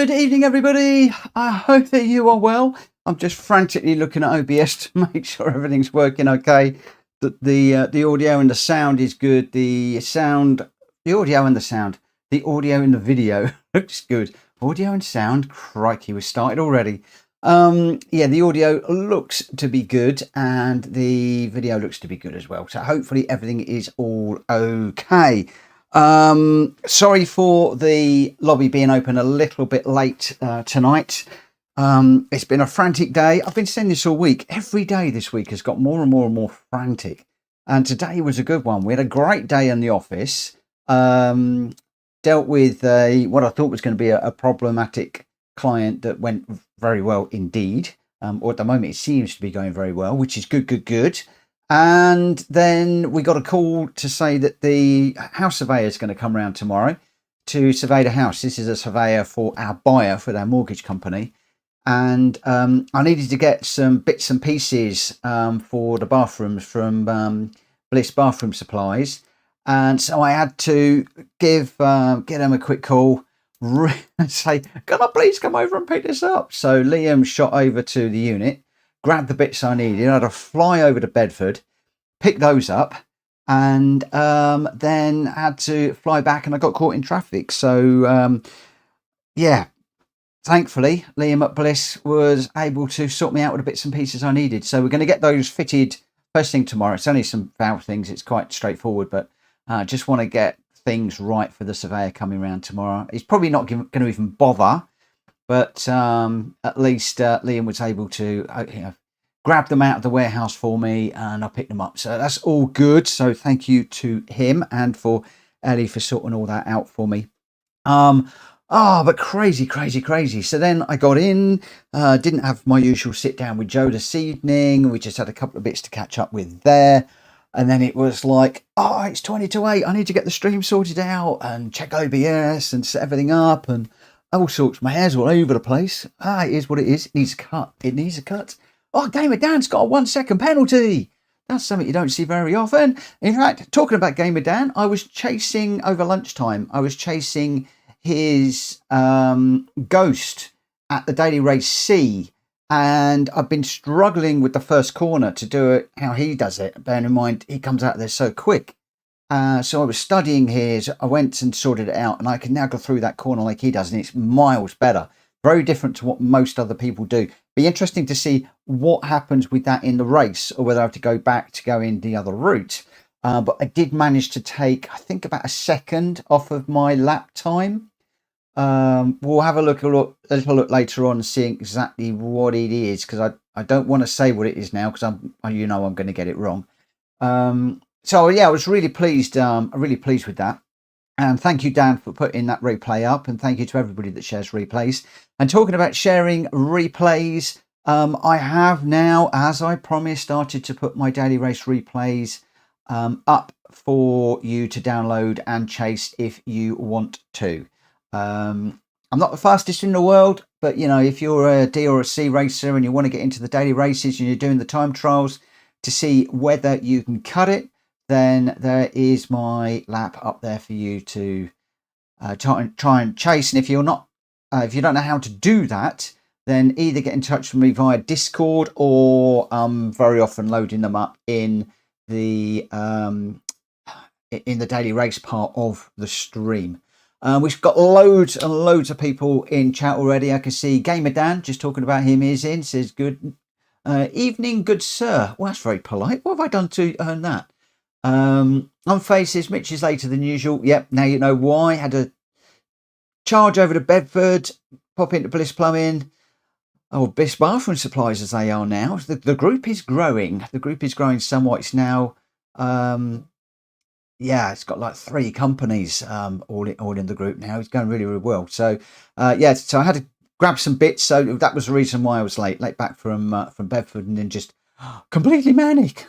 Good evening, everybody. I hope that you are well. I'm just frantically looking at OBS to make sure everything's working okay. That the audio and the sound is good. The audio and the sound, the audio and the video looks good. Audio and sound, crikey, we started already. Yeah, the audio looks to be good and the video looks to be good as well. So hopefully everything is all okay. Sorry for the lobby being open a little bit late tonight. It's been a frantic day. I've been saying this all week. Every day this week has got more and more and more frantic. And today was a good one. We had a great day in the office. Dealt with what I thought was going to be a problematic client that went very well indeed. Or at the moment it seems to be going very well, which is good. And then we got a call to say that the house surveyor is going to come around tomorrow to survey the house. This is a surveyor for our buyer, for their mortgage company. And I needed to get some bits and pieces for the bathrooms from Bliss Bathroom Supplies. And so I had to get them a quick call and say, can I please come over and pick this up? So Liam shot over to the unit, grabbed the bits I needed. I had to fly over to Bedford, pick those up, and then had to fly back, and I got caught in traffic. So yeah, thankfully Liam at Bliss was able to sort me out with the bits and pieces I needed. So we're going to get those fitted first thing tomorrow. It's only some valve things, it's quite straightforward, but just want to get things right for the surveyor coming around tomorrow. He's probably not going to even bother, but at least Liam was able to grab them out of the warehouse for me, and I picked them up. So that's all good. So thank you to him and for Ellie for sorting all that out for me. But crazy. So then I got in, didn't have my usual sit down with Joe this evening. We just had a couple of bits to catch up with there. And then it was like, it's 20 to 8. I need to get the stream sorted out and check OBS and set everything up and all sorts. My hair's all over the place. It is what it is. It needs a cut. Gamer Dan's got a 1 second penalty. That's something you don't see very often. In fact, talking about Gamer Dan, I was chasing over lunchtime. I was chasing his ghost at the Daily Race C. And I've been struggling with the first corner to do it how he does it. Bearing in mind, he comes out there so quick. So I was studying his. I went and sorted it out, and I can now go through that corner like he does, and it's miles better. Very different to what most other people do. Be interesting to see what happens with that in the race, or whether I have to go back to go in the other route. But I did manage to take, I think, about a second off of my lap time. We'll have a little look later on and see exactly what it is, because I don't want to say what it is now, because I'm going to get it wrong. So yeah, I was really pleased. I'm really pleased with that. And thank you, Dan, for putting that replay up. And thank you to everybody that shares replays. And talking about sharing replays, I have now, as I promised, started to put my daily race replays up for you to download and chase if you want to. I'm not the fastest in the world, but if you're a D or a C racer and you want to get into the daily races and you're doing the time trials to see whether you can cut it, then there is my lap up there for you to try and chase. And if you're not, if you don't know how to do that, then either get in touch with me via Discord, or very often loading them up in the daily race part of the stream. We've got loads and loads of people in chat already. I can see Gamer Dan, just talking about him, is in. Says, good evening, good sir. Well, that's very polite. What have I done to earn that? On Faces, Mitch is later than usual. Yep, now you know why. Had a charge over to Bedford, pop into Bliss Plumbing, Bliss Bathroom Supplies as they are now. The group is growing. The group is growing somewhat. It's now, it's got like 3 companies all in the group now. It's going really, really well. So, so I had to grab some bits. So that was the reason why I was late back from Bedford, and then just completely manic.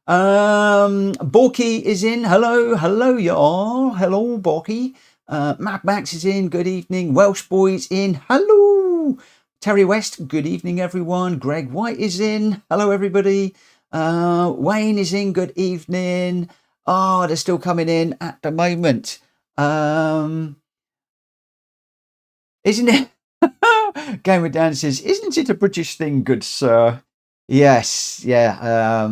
Borky is in. Hello y'all. Hello Borky. Mad Max is in. Good evening. Welsh Boy's in. Hello. Terry West. Good evening everyone. Greg White is in. Hello everybody. Wayne is in. Good evening. They're still coming in at the moment. Isn't it? Gamer Dan says, isn't it a British thing, good sir? Yes, yeah,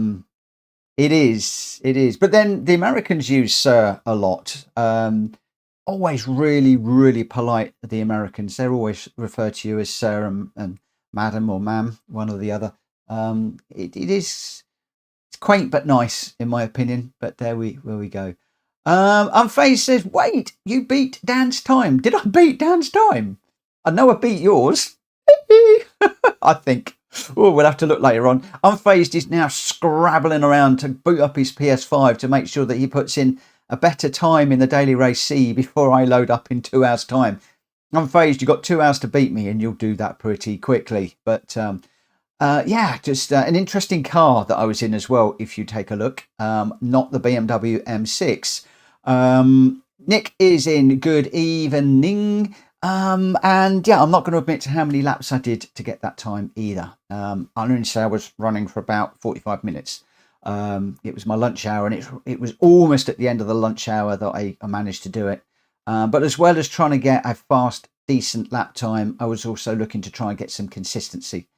it is. It is. But then the Americans use sir a lot. Always really, really polite, the Americans. They're always refer to you as sir and madam or ma'am, one or the other. It is it's quaint but nice, in my opinion. But where we go. Unfazed says, wait, you beat Dan's time. Did I beat Dan's time? I know I beat yours. I think. Oh, we'll have to look later on. Unfazed is now scrabbling around to boot up his PS5 to make sure that he puts in a better time in the Daily Race C before I load up in 2 hours' time. Unfazed, you've got 2 hours to beat me, and you'll do that pretty quickly. But yeah, just an interesting car that I was in as well, if you take a look. Not the BMW M6. Nick is in. Good evening. And yeah, I'm not going to admit to how many laps I did to get that time either. I'll only say I was running for about 45 minutes. It was my lunch hour, and it was almost at the end of the lunch hour that I managed to do it. But as well as trying to get a fast, decent lap time, I was also looking to try and get some consistency.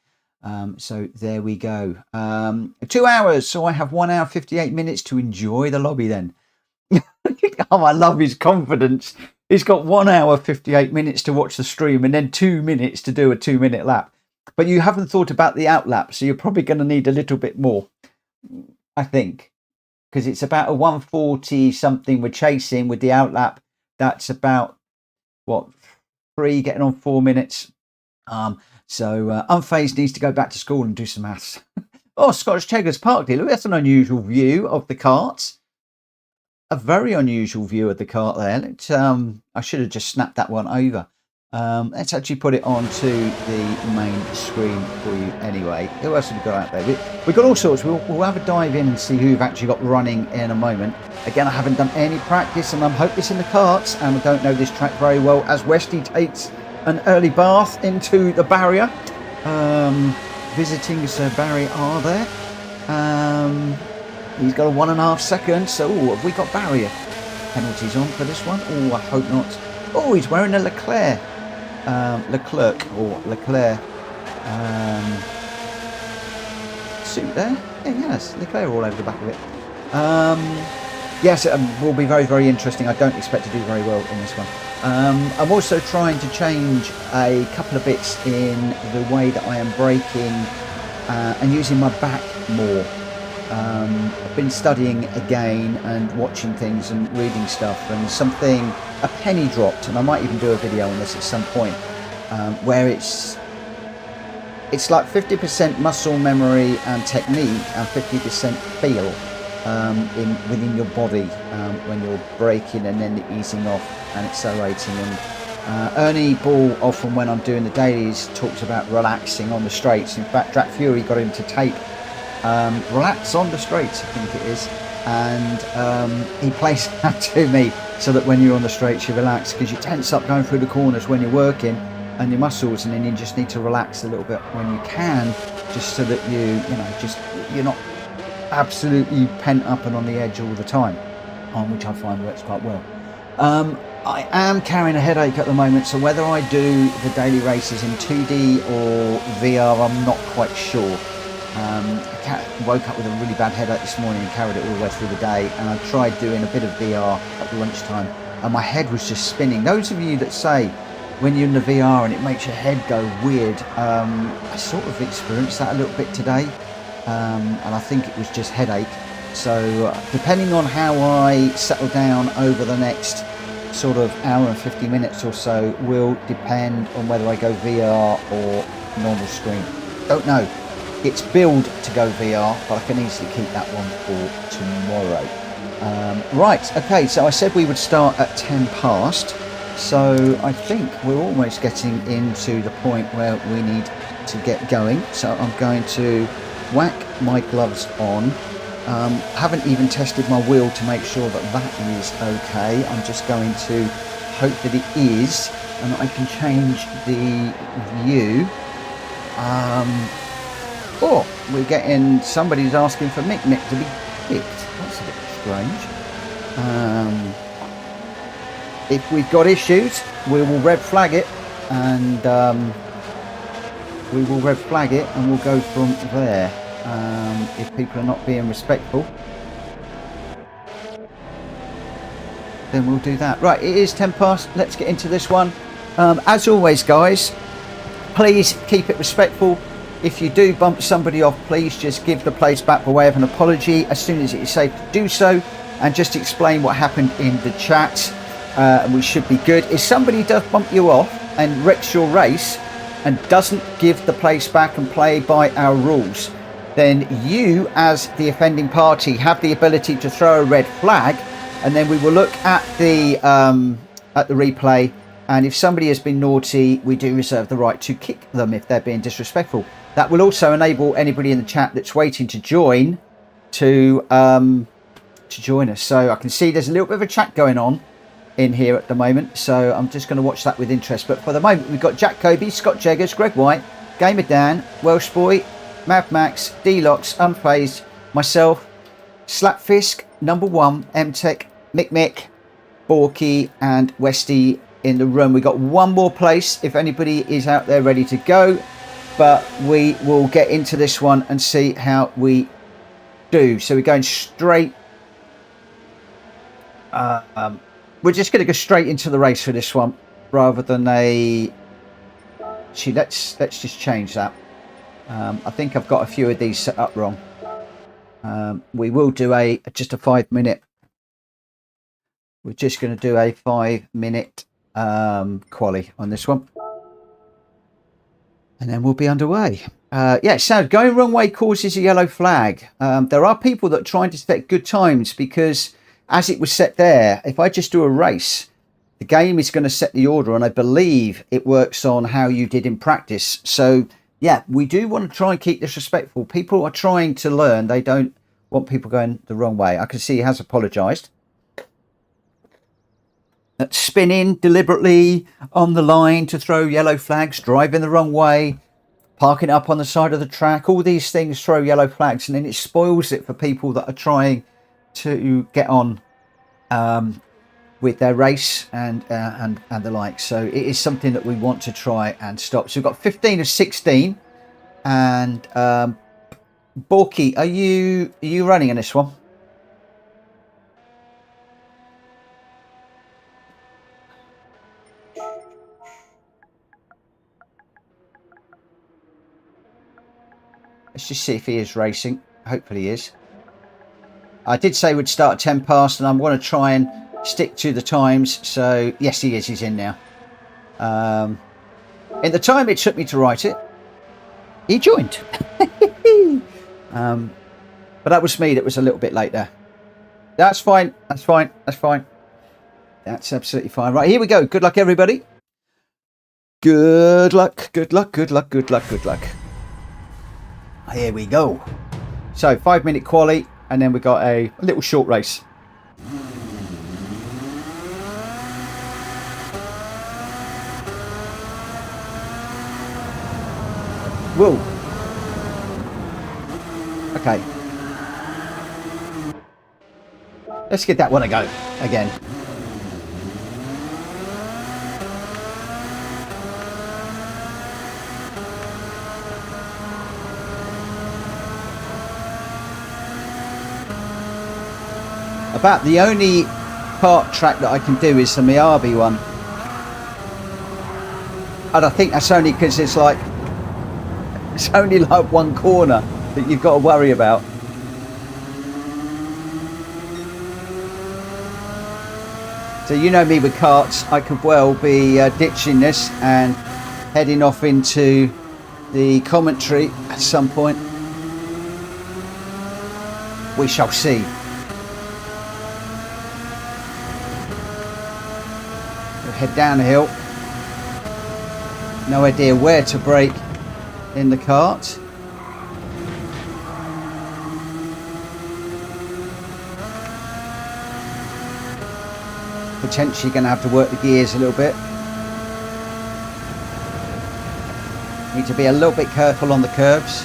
So there we go. 2 hours, so I have 1 hour 58 minutes to enjoy the lobby then. Oh, I love his confidence. He's got 1 hour 58 minutes to watch the stream and then 2 minutes to do a 2-minute lap. But you haven't thought about the out lap, so you're probably going to need a little bit more, I think, because it's about a 140 something we're chasing with the out lap. That's about what, 3 getting on 4 minutes. So Unfazed needs to go back to school and do some maths. Oh, Scottish Cheggers Park dealer. That's an unusual view of the Karts. A very unusual view of the kart there. I should have just snapped that one over. Let's actually put it onto the main screen for you anyway. Who else have we got out there? We've got all sorts. We'll have a dive in and see who we've actually got running in a moment. Again, I haven't done any practice, and I'm hopeless in the karts, and I don't know this track very well, as Westy takes an early bath into the barrier. Visiting Sir Barry are there. He's got a 1.5 seconds. So, have we got barrier penalties on for this one? Oh, I hope not. Oh, he's wearing a Leclerc suit there. Yeah, yes, Leclerc all over the back of it. Yes, it will be very, very interesting. I don't expect to do very well in this one. I'm also trying to change a couple of bits in the way that I am braking and using my back more. I've been studying again and watching things and reading stuff, and a penny dropped, and I might even do a video on this at some point, where it's like 50% muscle memory and technique and 50% feel within your body when you're braking and then easing off and accelerating. And Ernie Ball, often when I'm doing the dailies, talks about relaxing on the straights. In fact, Drac Fury got him to tape relax on the straights, I think it is, and he plays that to me so that when you're on the straights you relax, because you tense up going through the corners when you're working and your muscles, and then you just need to relax a little bit when you can, just so that you're not absolutely pent up and on the edge all the time, which I find works quite well. I am carrying a headache at the moment, so whether I do the daily races in 2D or VR, I'm not quite sure. I woke up with a really bad headache this morning and carried it all the way through the day, and I tried doing a bit of VR at lunchtime and my head was just spinning. Those of you that say when you're in the VR and it makes your head go weird, I sort of experienced that a little bit today, and I think it was just headache. So depending on how I settle down over the next sort of hour and 50 minutes or so will depend on whether I go VR or normal screen. Don't know. It's billed to go VR, but I can easily keep that one for tomorrow. Right, okay, so I said we would start at 10 past. So I think we're almost getting into the point where we need to get going. So I'm going to whack my gloves on. Haven't even tested my wheel to make sure that that is okay. I'm just going to hope that it is, and I can change the view. Oh, we're getting, somebody's asking for Mick Mick to be picked. That's a bit strange. If we've got issues, we will red flag it and we will red flag it, and we'll go from there. If people are not being respectful, then we'll do that. Right, it is 10 past. Let's get into this one. As always, guys, please keep it respectful. If you do bump somebody off, please just give the place back by way of an apology as soon as it is safe to do so, and just explain what happened in the chat, and we should be good. If somebody does bump you off and wrecks your race and doesn't give the place back and play by our rules, then you, as the offending party, have the ability to throw a red flag, and then we will look at the replay, and if somebody has been naughty, we do reserve the right to kick them if they're being disrespectful. That will also enable anybody in the chat that's waiting to join to join us. So I can see there's a little bit of a chat going on in here at the moment, so I'm just going to watch that with interest. But for the moment, we've got Jack Kobe, Scott Jeggers, Greg White, Gamer Dan, Welsh Boy, Mav Max, D-Locks, Unfazed, myself, Slapfisk, Number One, MTech, Mick, Borky, and Westy in the room. We got one more place if anybody is out there ready to go, but we will get into this one and see how we do. So we're going straight. We're just going to go straight into the race for this one, rather than a. Actually, let's just change that. I think I've got a few of these set up wrong. We will do just a 5 minute. We're just going to do a 5 minute quali on this one, and then we'll be underway. Yeah, so going wrong way causes a yellow flag. There are people that are trying to set good times, because as it was set there, if I just do a race, the game is going to set the order, and I believe it works on how you did in practice. So yeah, we do want to try and keep this respectful. People are trying to learn. They don't want people going the wrong way. I can see he has apologised. Spinning deliberately on the line to throw yellow flags, driving the wrong way, parking up on the side of the track. All these things throw yellow flags, and then it spoils it for people that are trying to get on with their race and the like. So it is something that we want to try and stop. So we've got 15 of 16, and Borky, are you running in this one? Let's just see if he is racing. Hopefully he is. I did say we'd start at 10 past, and I'm going to try and stick to the times. So yes, he is. He's in now. In the time it took me to write it, he joined. But that was me that was a little bit late there. That's fine. That's fine. That's fine. That's absolutely fine. Right, here we go. Good luck, everybody. Good luck. Good luck. Good luck. Good luck. Good luck. Here we go. So 5 minute quali, and then we got a little short race. Whoa. Okay. Let's get that one a go again. About the only kart track that I can do is the Miyabi one. And I think that's only because it's only like one corner that you've got to worry about. So you know me with karts, I could well be ditching this and heading off into the commentary at some point. We shall see. We'll head down the hill. No idea where to brake in the kart. Potentially going to have to work the gears a little bit. Need to be a little bit careful on the curves.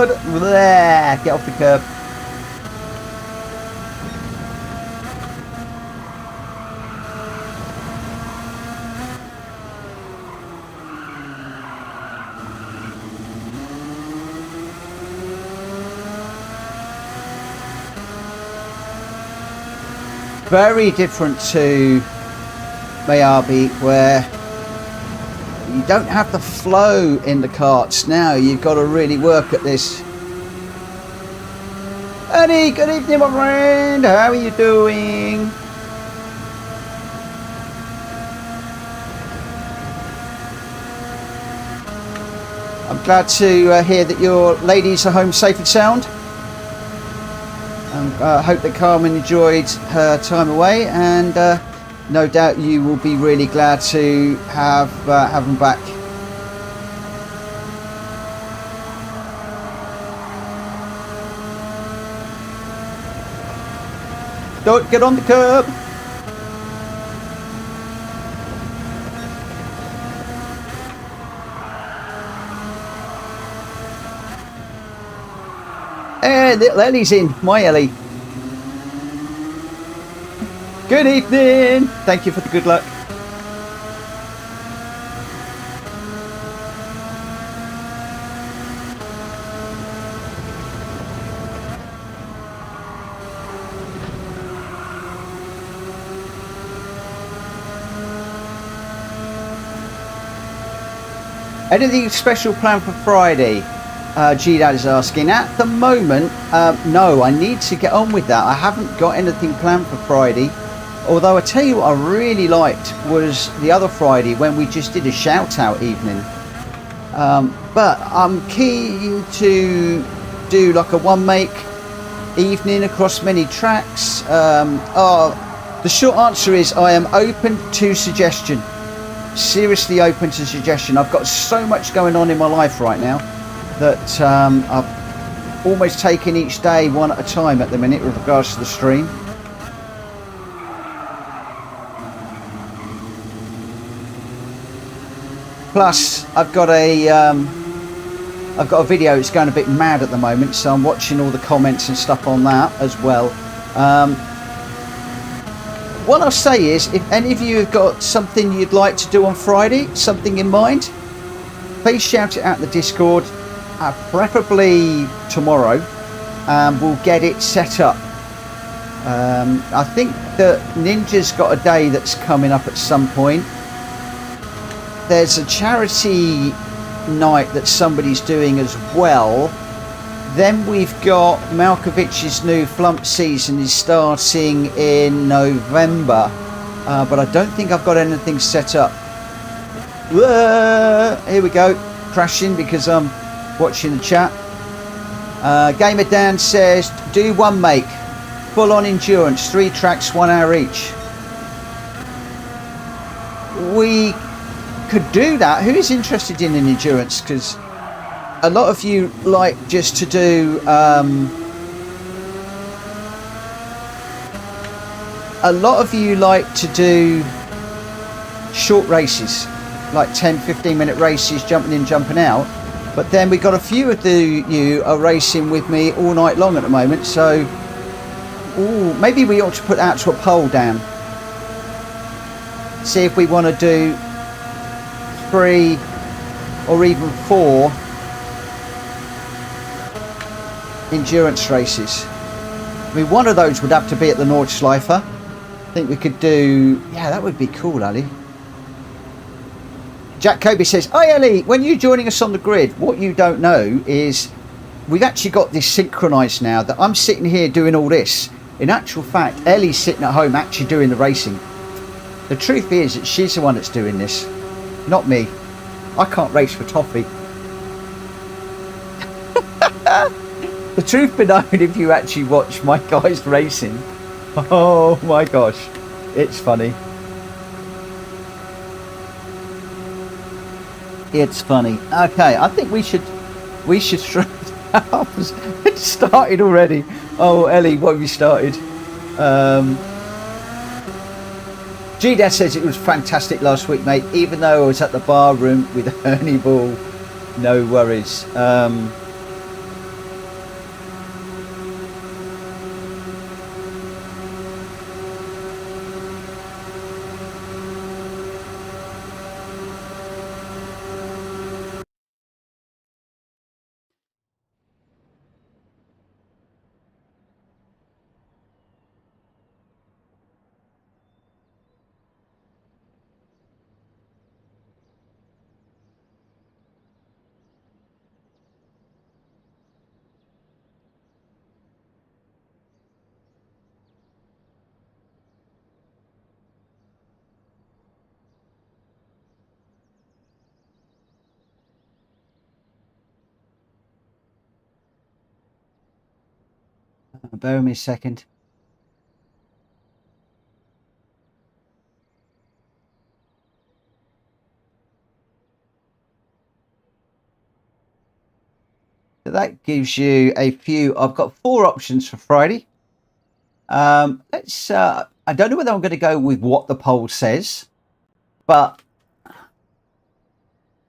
God! Bleh, get off the curb. Very different to Maggiore, where you don't have the flow in the karts now. You've got to really work at this. Eddie, good evening, my friend. How are you doing? I'm glad to hear that your ladies are home safe and sound. I hope that Carmen enjoyed her time away, and no doubt you will be really glad to have them back. Don't get on the curb. Hey, little Ellie's in. My Ellie. Good evening. Thank you for the good luck. Anything special planned for Friday? GReddy is asking. At the moment, no, I need to get on with that. I haven't got anything planned for Friday. Although I tell you what I really liked was the other Friday when we just did a shout out evening. But I'm keen to do like a one make evening across many tracks. The short answer is I am open to suggestion. Seriously open to suggestion. I've got so much going on in my life right now that I've almost taken each day one at a time at the minute with regards to the stream. Plus, I've got a video that's going a bit mad at the moment, so I'm watching all the comments and stuff on that as well. What I'll say is, if any of you have got something you'd like to do on Friday, something in mind, please shout it out in the Discord, preferably tomorrow, and we'll get it set up. I think that Ninja's got a day that's coming up at some point. There's a charity night that somebody's doing as well. Then we've got Malkovich's new flump season is starting in November, but I don't think I've got anything set up. Here we go, crashing because I'm watching the chat. Gamer Dan says, do one make, full on endurance, 3 tracks, 1 hour each. We could do that. Who is interested in an endurance? Because a lot of you like just to do short races, like 10-15 minute races, jumping in, jumping out. But then we got a few of you are racing with me all night long at the moment, so maybe we ought to put that to a poll, Dan. See if we want to do 3 or even 4 endurance races. I mean, one of those would have to be at the Nordschleife. I think we could do, yeah, that would be cool, Ali. Jack Kobe says, hi Ellie, when you're joining us on the grid, what you don't know is we've actually got this synchronized now that I'm sitting here doing all this. In actual fact, Ellie's sitting at home actually doing the racing. The truth is that she's the one that's doing this, not me. I can't race for toffee. The truth be known, if you actually watch my guys racing, oh my gosh, it's funny. It's funny. Okay, I think we should It's started already. Oh, Ellie, what have you started? GDad says it was fantastic last week, mate. Even though I was at the bar room with Ernie Ball, no worries. Bear with me a second. So that gives you a few. I've got 4 options for Friday. Let's. I don't know whether I'm going to go with what the poll says, but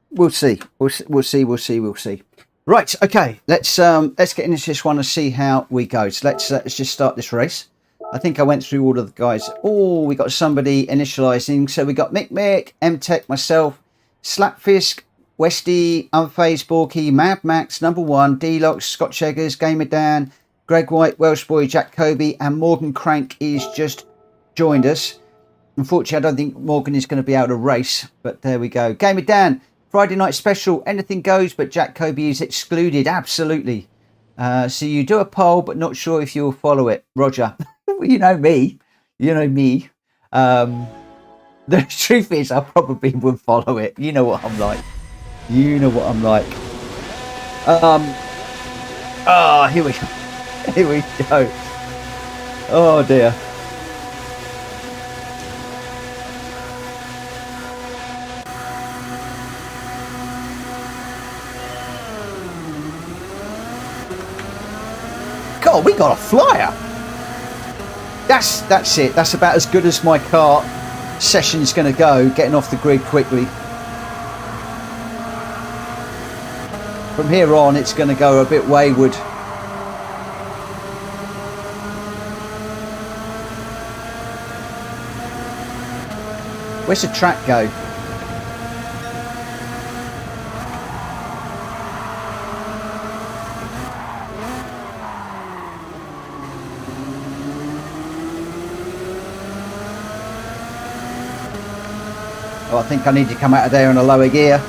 we'll see. We'll see. Right. Okay. Let's get into this one and see how we go. So let's just start this race. I think I went through all of the guys. Oh, we got somebody initializing. So we got Mick, M-Tech, myself, Slapfisk, Westy, Unfazed, Borky, Mad Max, Number One, D-Locks, Scotch Eggers, Gamer Dan, Greg White, Welsh Boy, Jack Kobe, and Morgan Crank is just joined us. Unfortunately, I don't think Morgan is going to be able to race, but there we go. Gamer Dan, Friday night special, anything goes, but Jack Kobe is excluded. Absolutely. So you do a poll, but not sure if you'll follow it. Roger. You know me. You know me. The truth is, I probably would follow it. You know what I'm like. You know what I'm like. Oh, here we go. Here we go. Oh dear. God, we got a flyer. That's it. That's about as good as my kart session's going to go, getting off the grid quickly. From here on, it's going to go a bit wayward. Where's the track go? Oh, I think I need to come out of there in a lower gear.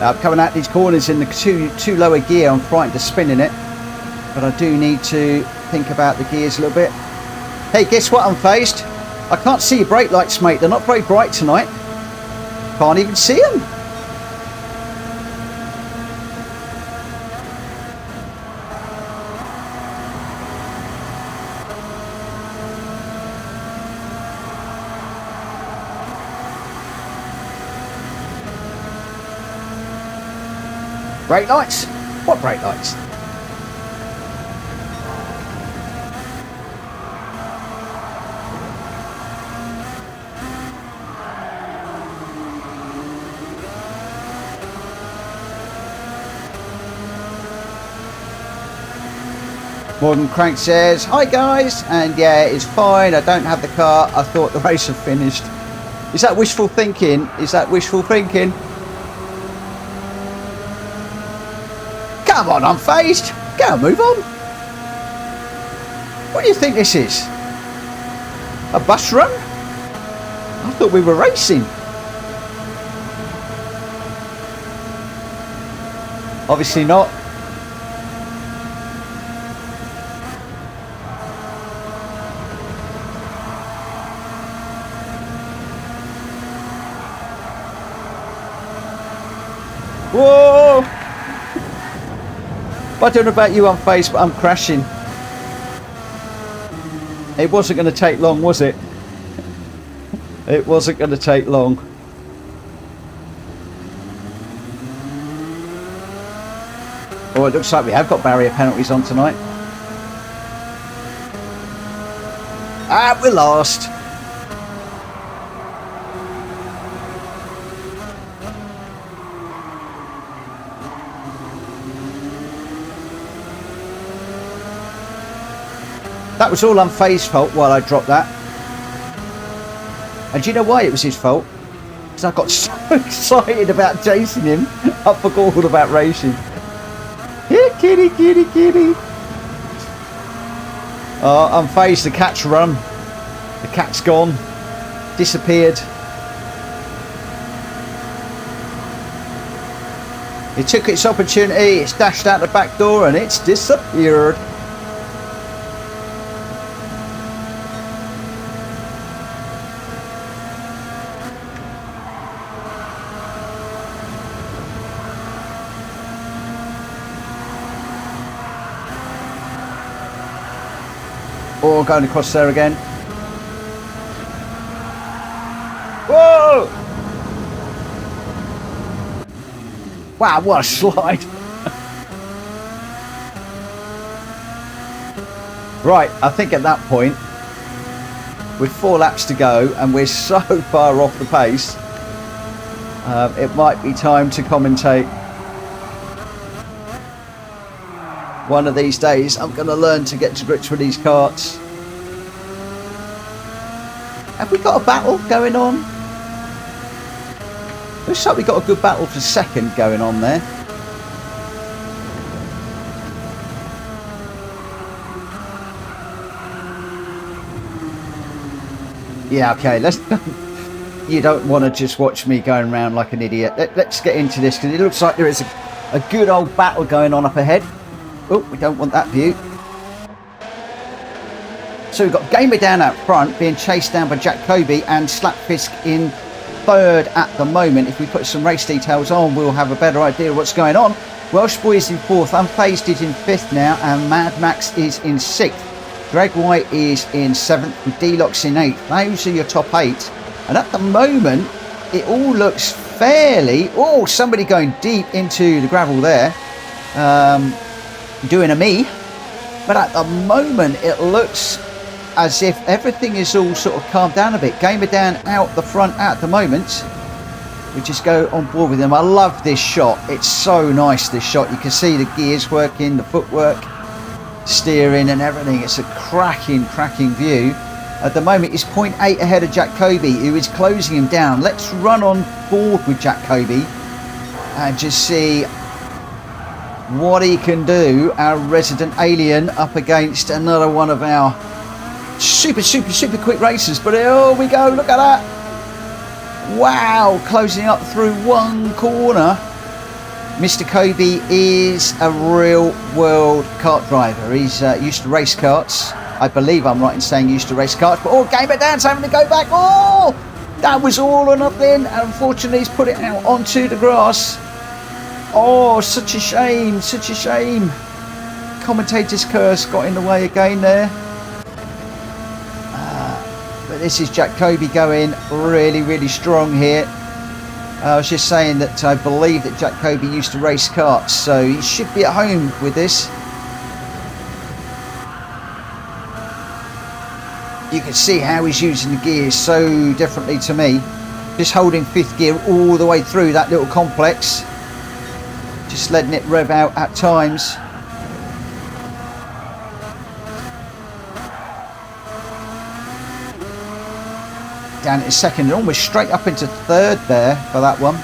I'm coming out these corners in the too lower gear. I'm frightened of spinning it, but I do need to think about the gears a little bit. Hey, guess what, Unfazed? I can't see your brake lights, mate. They're not very bright tonight. Can't even see them. Brake lights? What brake lights? Morgan Crank says, hi guys, and yeah, it's fine, I don't have the car, I thought the race had finished. Is that wishful thinking? Is that wishful thinking? Come on, Unfazed. Go and move on. What do you think this is? A bus run? I thought we were racing. Obviously not. Whoa! I don't know about you, Unfazed, but I'm crashing. It wasn't going to take long, was it? It wasn't going to take long. Oh, it looks like we have got barrier penalties on tonight. Ah, we're lost. That was all Unfazed's fault while I dropped that. And do you know why it was his fault? Because I got so excited about chasing him, I forgot all about racing. Here, kitty, kitty, kitty. Oh, Unfazed, the cat's run. The cat's gone. Disappeared. It took its opportunity, it's dashed out the back door and it's disappeared. Or going across there again. Whoa! Wow, what a slide. Right, I think at that point, with 4 laps to go and we're so far off the pace, it might be time to commentate. One of these days I'm going to learn to get to grips with these karts. Have we got a battle going on? Looks like we got a good battle for second going on there. Yeah, okay, let's... You don't want to just watch me going around like an idiot. Let's get into this, because it looks like there is a good old battle going on up ahead. Oh, we don't want that view. So we've got Gamer down out front, being chased down by Jack Kobe, and Slapfisk in third at the moment. If we put some race details on, we'll have a better idea of what's going on. Welsh Boy is in fourth, Unfazed is in fifth now, and Mad Max is in sixth. Greg White is in seventh, with D-Lox in eighth. Those are your top 8. And at the moment, it all looks fairly... Oh, somebody going deep into the gravel there. Doing a me. But at the moment, it looks as if everything is all sort of calmed down a bit. Gamer down out the front at the moment. We just go on board with them. I love this shot. It's so nice, this shot. You can see the gears working, the footwork, steering and everything. It's a cracking view. At the moment, he's 0.8 ahead of Jack Kobe, who is closing him down. Let's run on board with Jack Kobe and just see what he can do. Our resident alien up against another one of our super quick racers. But here we go, look at that. Wow, closing up through one corner. Mr. Kobe is a real world kart driver. He's used to race karts. I believe I'm right in saying used to race karts. But Gamer Dan's having to go back. Oh, that was all or nothing. Unfortunately, he's put it out onto the grass. Oh, such a shame, such a shame. Commentator's curse got in the way again there. But this is Jack Kobe going really strong here. I was just saying that I believe that Jack Kobe used to race karts, so he should be at home with this. You can see how he's using the gears so differently to me. Just holding 5th gear all the way through that little complex. Just letting it rev out at times. Down into second and almost straight up into third there for that one.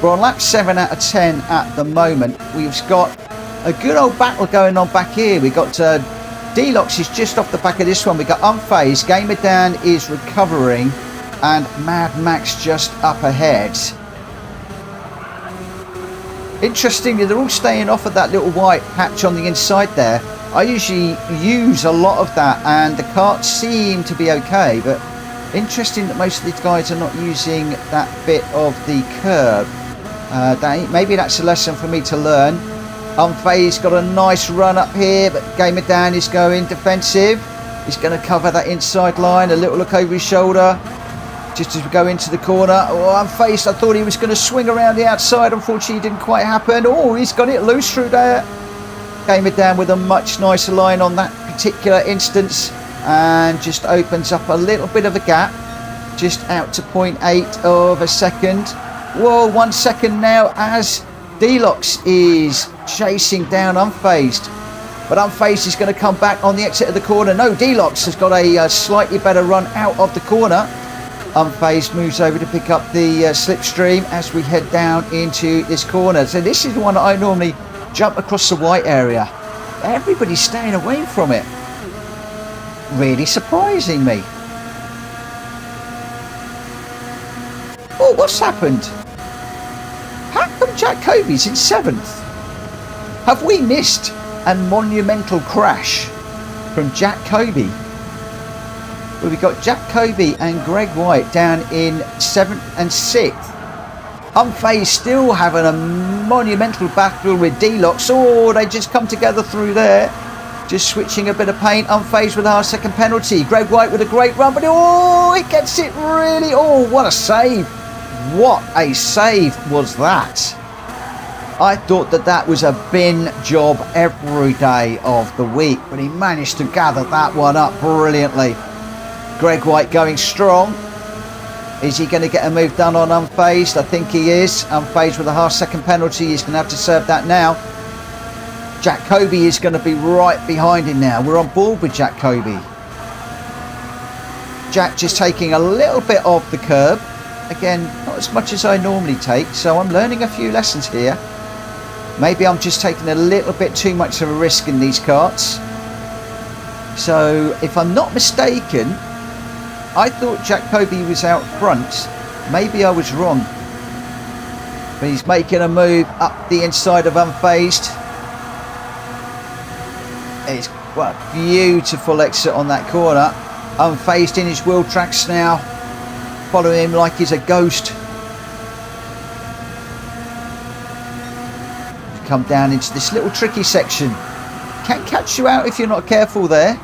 We're on lap 7 out of 10 at the moment. We've got a good old battle going on back here. We've got D-Lox is just off the back of this one. We've got Unfazed, Gamer Dan is recovering, and Mad Max just up ahead. Interestingly, they're all staying off of that little white patch on the inside there. I usually use a lot of that, and the karts seem to be okay, but interesting that most of these guys are not using that bit of the curb. Maybe that's a lesson for me to learn. Unfazed got a nice run up here, but Gamer Dan is going defensive. He's going to cover that inside line. A little look over his shoulder just as we go into the corner. Oh, Unfazed, I thought he was going to swing around the outside. Unfortunately, it didn't quite happen. Oh, he's got it loose through there. Gamer Dan with a much nicer line on that particular instance, and just opens up a little bit of a gap, just out to 0.8 of a second. Whoa, 1 second now as D-Lox is chasing down Unfazed. But Unfazed is going to come back on the exit of the corner. No, D-Lox has got a slightly better run out of the corner. Unfazed moves over to pick up the slipstream as we head down into this corner. So this is the one that I normally jump across the white area. Everybody's staying away from it. Really surprising me. Oh, what's happened? How come Jack Kobe's in 7th? Have we missed a monumental crash from Jack Kobe? Well, we've got Jack Kobe and Greg White down in 7th and 6th. Unfazed still having a monumental battle with D-Lox. Oh, they just come together through there. Just switching a bit of paint, unfazed with our second penalty. Greg White with a great run, but oh, he gets it really. Oh, what a save. What a save was that. I thought that was a bin job every day of the week, but he managed to gather that one up brilliantly. Greg White going strong. Is he going to get a move done on unfazed? I think he is. Unfazed with a half-second penalty. He's going to have to serve that now. Jack Kobe is going to be right behind him now. We're on board with Jack Kobe. Jack just taking a little bit off the curb. Again, not as much as I normally take, so I'm learning a few lessons here. Maybe I'm just taking a little bit too much of a risk in these karts. So, if I'm not mistaken, I thought Jack Kobe was out front. Maybe I was wrong. But he's making a move up the inside of unfazed. It's what a beautiful exit on that corner. Unfazed in his wheel tracks now. Following him like he's a ghost. Come down into this little tricky section. Can catch you out if you're not careful there.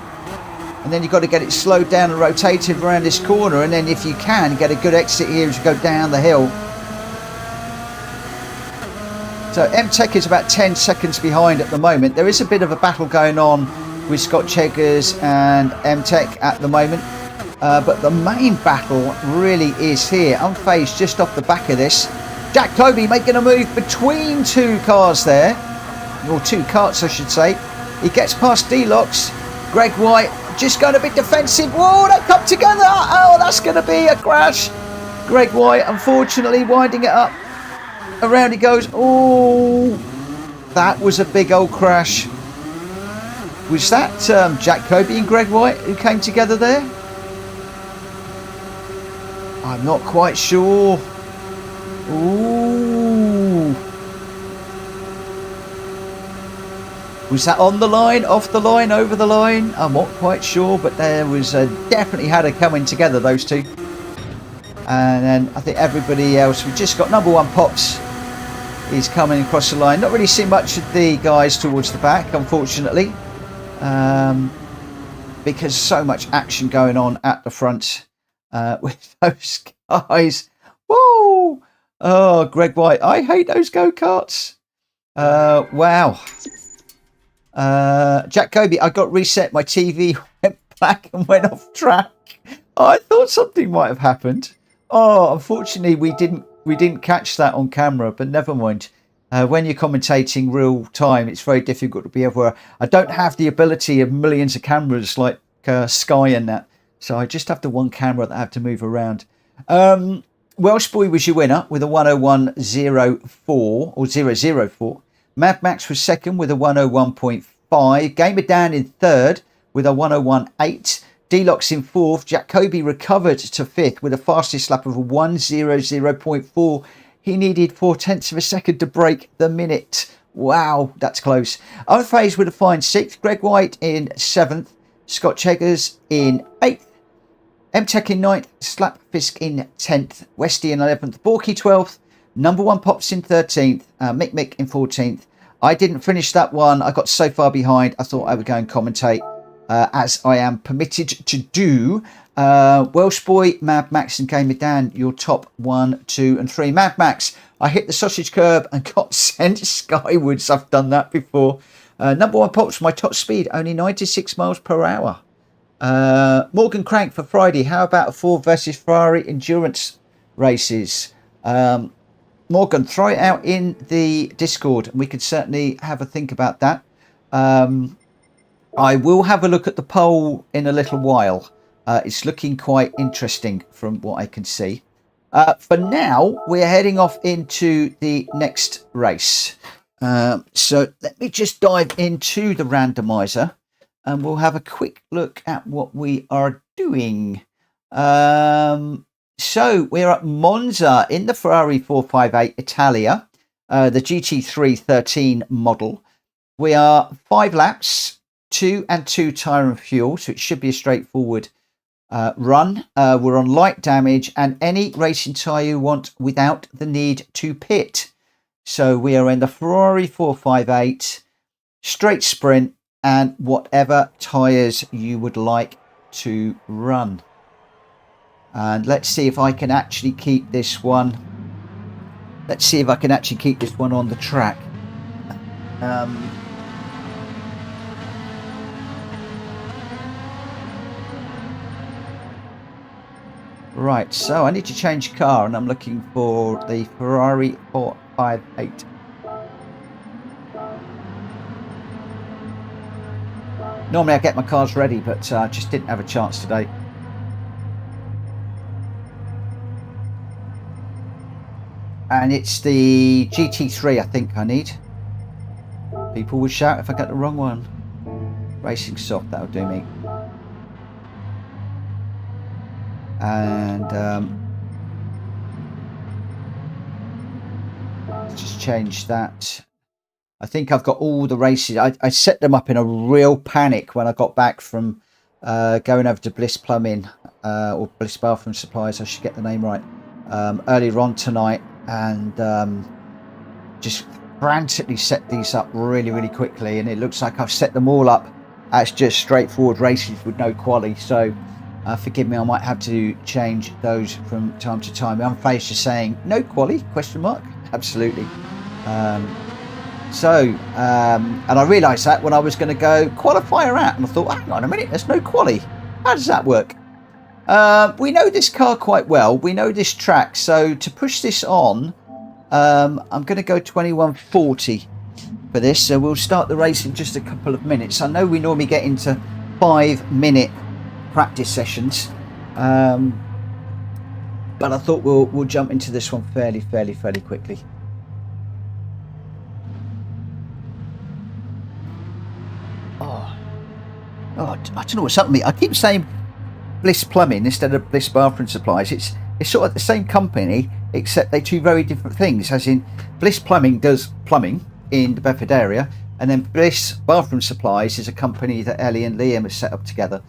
And then you've got to get it slowed down and rotated around this corner. And then if you can, get a good exit here as you go down the hill. So M-Tech is about 10 seconds behind at the moment. There is a bit of a battle going on with Scott Cheggers and M-Tech at the moment. But the main battle really is here. Unfazed just off the back of this. Jack Kobe making a move between two cars there. Or two karts, I should say. He gets past D-Locks. Greg White just going to be defensive. Whoa, they come together. Oh, that's going to be a crash. Greg White, unfortunately, winding it up. Around he goes. Oh, that was a big old crash. Was that Jack Kobe and Greg White who came together there? I'm not quite sure. Ooh. Was that on the line, off the line, over the line? I'm not quite sure, but there was definitely had a coming together, those two. And then I think everybody else, we've just got number one Pops. He's coming across the line. Not really seen much of the guys towards the back, unfortunately. Because so much action going on at the front with those guys. Whoa! Oh, Greg White. I hate those go-karts. Wow. Jack Kobe, I got reset. My TV went black and went off track. Oh, I thought something might have happened. Oh, unfortunately, we didn't catch that on camera, but never mind. When you're commentating real time, it's very difficult to be everywhere. I don't have the ability of millions of cameras like Sky and that. So I just have the one camera that I have to move around. Welsh Boy was your winner with a 101.04 or 004. Mad Max was second with a 101.5. Gamer Dan in third with a 101.8. D-Locks in fourth. Jack Kobe recovered to fifth with a fastest lap of a 100.4. He needed 0.4 of a second to break the minute. Wow, that's close. Unfazed with a fine sixth. Greg White in seventh. Scott Cheggers in eighth. M-Tech in 9th, Slapfisk in 10th, Westy in 11th, Borky 12th, number one Pops in 13th, Mick in 14th. I didn't finish that one. I got so far behind, I thought I would go and commentate as I am permitted to do. Welsh Boy, Mad Max and Gamer Dan, your top 1, 2 and 3. Mad Max, I hit the sausage curb and got sent skywards. I've done that before. Number one Pops, my top speed, only 96 miles per hour. Morgan Crank for Friday. How about a Ford versus Ferrari endurance races? Morgan, throw it out in the Discord and we could certainly have a think about that. I will have a look at the poll in a little while. It's looking quite interesting from what I can see. For now, we're heading off into the next race. So let me just dive into the randomizer. And we'll have a quick look at what we are doing. So we're at Monza in the Ferrari 458 Italia, the GT313 model. We are 5 laps, 2 and 2 tyre and fuel. So it should be a straightforward run. We're on light damage and any racing tyre you want without the need to pit. So we are in the Ferrari 458 straight sprint. and whatever tyres you would like to run. And let's see if I can actually keep this one. Let's see if I can actually keep this one on the track. Right, so I need to change car, and I'm looking for the Ferrari 458. Normally I get my cars ready, but I just didn't have a chance today. And it's the GT3 I think I need. People will shout if I get the wrong one. Racing soft, that'll do me. And let's just change that. I think I've got all the races. I set them up in a real panic when I got back from going over to Bliss Plumbing or Bliss Bathroom Supplies. I should get the name right. Earlier on tonight, and just frantically set these up really quickly. And it looks like I've set them all up as just straightforward races with no quali. So forgive me, I might have to change those from time to time. I'm faced just saying no quali ? Absolutely. And I realised that when I was going to go qualifier out, and I thought, hang on a minute, there's no quali. How does that work? We know this car quite well. We know this track. So to push this on, I'm going to go 2140 for this. So we'll start the race in just a couple of minutes. I know we normally get into 5-minute practice sessions, but I thought we'll jump into this one fairly quickly. Oh, I don't know what's up with me. I keep saying Bliss Plumbing instead of Bliss Bathroom Supplies. It's sort of the same company, except they do very different things. As in, Bliss Plumbing does plumbing in the Bedford area, and then Bliss Bathroom Supplies is a company that Ellie and Liam have set up together,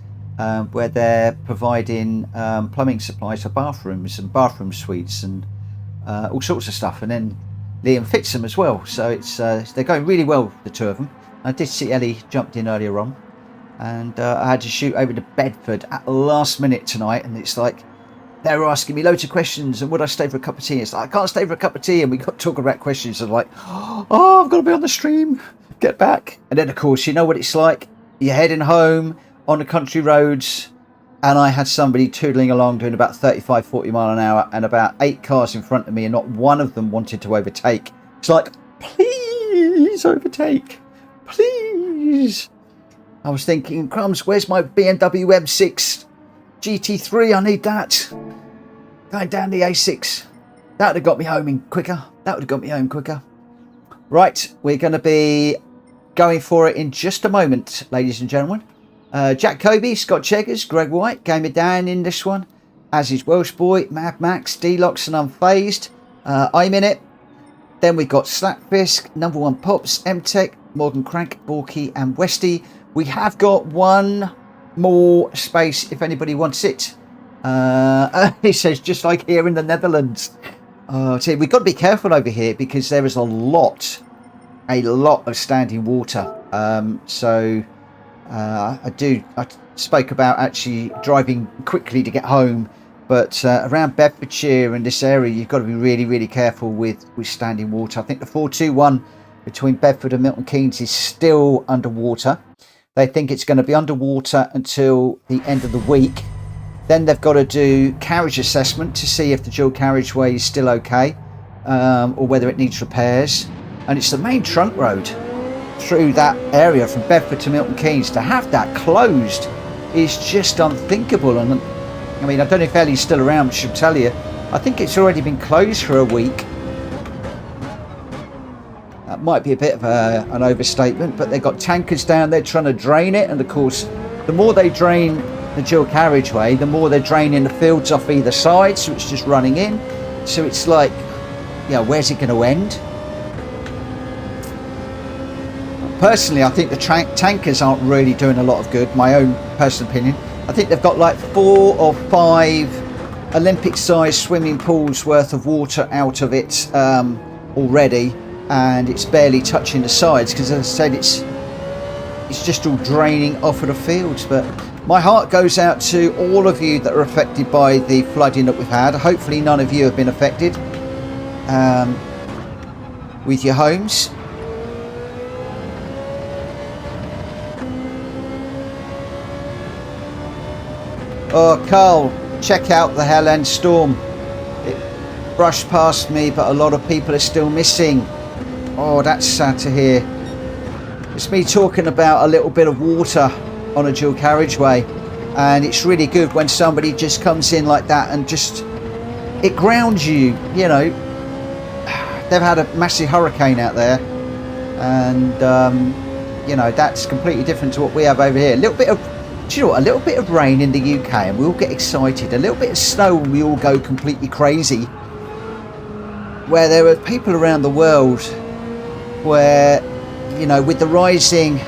where they're providing plumbing supplies for bathrooms and bathroom suites and all sorts of stuff. And then Liam fits them as well. So it's they're going really well, the two of them. I did see Ellie jumped in earlier on. And I had to shoot over to Bedford at the last minute tonight, and it's like they were asking me loads of questions, and would I stay for a cup of tea? It's like, I can't stay for a cup of tea, and we got talking about questions, and like, oh, I've got to be on the stream, get back. And then of course, you know what it's like, you're heading home on the country roads, and I had somebody tootling along doing about 35-40 mile an hour, and about 8 cars in front of me, and not one of them wanted to overtake. It's like, please overtake, please. I was thinking, crumbs, where's my BMW M6 GT3? I need that. Going down the A6. That would have got me home quicker. Right, we're going to be going for it in just a moment, ladies and gentlemen. Jack Kobe, Scott Cheggers, Greg White, Gamer Dan in this one, as is Welsh Boy, Mad Max, D-Locks and Unfazed. I'm in it. Then we've got Slapfisk, Number One Pops, M-Tech, Morgan Crank, Borky and Westy. We have got one more space if anybody wants it. He says, just like here in the Netherlands. See, we've got to be careful over here because there is a lot of standing water. I spoke about actually driving quickly to get home, but around Bedfordshire and this area, you've got to be really careful with standing water. I think the 421 between Bedford and Milton Keynes is still underwater. They think it's going to be underwater until the end of the week. Then they've got to do carriage assessment to see if the dual carriageway is still okay, or whether it needs repairs. And it's the main trunk road through that area from Bedford to Milton Keynes. To have that closed is just unthinkable. And I mean, I don't know if Ellie's still around, but she'll tell you, I think it's already been closed for a week. That might be a bit of an overstatement, but they've got tankers down there trying to drain it. And of course, the more they drain the dual carriageway, the more they're draining the fields off either side. So it's just running in. So it's like, yeah, where's it going to end? Personally, I think the tankers aren't really doing a lot of good. My own personal opinion. I think they've got like 4 or 5 Olympic-sized swimming pools worth of water out of it already. And it's barely touching the sides because, as I said, it's just all draining off of the fields. But my heart goes out to all of you that are affected by the flooding that we've had. Hopefully none of you have been affected with your homes. Oh, Carl, check out the Helen storm. It brushed past me, but a lot of people are still missing. Oh, that's sad to hear. It's me talking about a little bit of water on a dual carriageway, and it's really good when somebody just comes in like that and just, it grounds you, you know. They've had a massive hurricane out there, and you know, that's completely different to what we have over here. A little bit of, do you know what, a little bit of rain in the UK and we all get excited. A little bit of snow and we all go completely crazy. Where there are people around the world where, you know, with the rising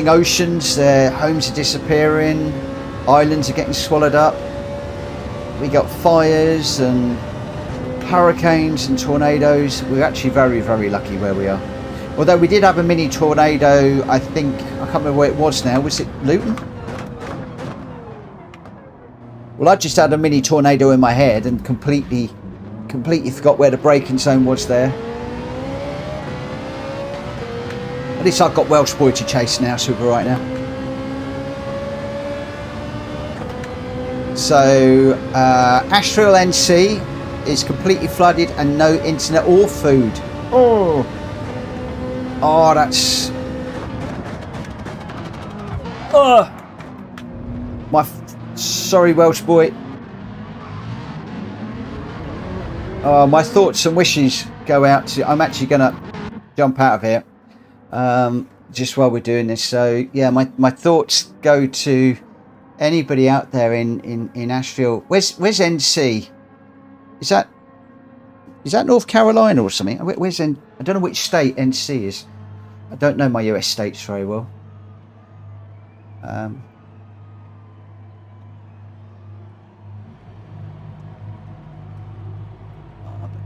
oceans, their homes are disappearing, islands are getting swallowed up. We got fires and hurricanes and tornadoes. We're actually very, very lucky where we are. Although we did have a mini tornado, I think, I can't remember where it was now. Was it Luton? Well, I just had a mini tornado in my head and completely forgot where the braking zone was there. At least I've got Welsh Boy to chase now, so we're right now. So, Asheville NC is completely flooded and no internet or food. Oh, that's... Oh! Sorry, Welsh Boy. My thoughts and wishes go out to... I'm actually going to jump out of here just while we're doing this. So, yeah, my thoughts go to anybody out there in Asheville. Where's NC? Is that North Carolina or something? Where's I don't know which state NC is. I don't know my US states very well.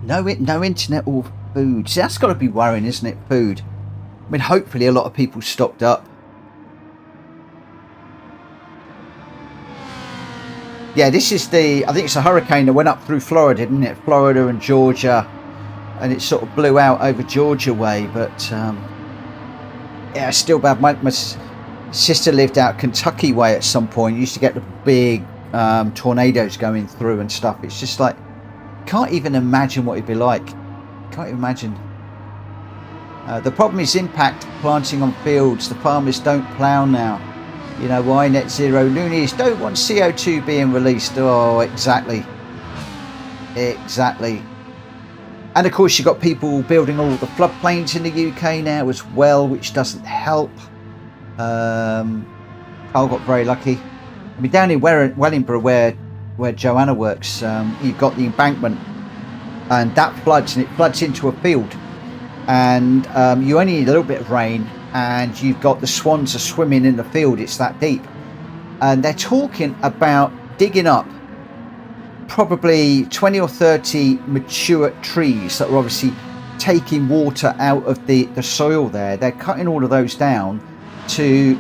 No internet or food. See, that's got to be worrying, isn't it? Food. I mean, hopefully a lot of people stocked up. Yeah, this is I think it's a hurricane that went up through Florida, didn't it? Florida and Georgia, and it sort of blew out over Georgia way, but yeah, still bad. My sister lived out Kentucky way at some point. Used to get the big tornadoes going through and stuff. It's just like, can't even imagine what it'd be like. Can't even imagine. The problem is impact planting on fields. The farmers don't plough now. You know why? Net zero loonies don't want CO2 being released. Oh, exactly. Exactly. And of course you've got people building all the floodplains in the UK now as well, which doesn't help. Carl got very lucky. I mean, down in Wellingborough where Joanna works, you've got the embankment and that floods, and it floods into a field, and you only need a little bit of rain and you've got the swans are swimming in the field. It's that deep, and they're talking about digging up probably 20 or 30 mature trees that are obviously taking water out of the soil there. They're cutting all of those down to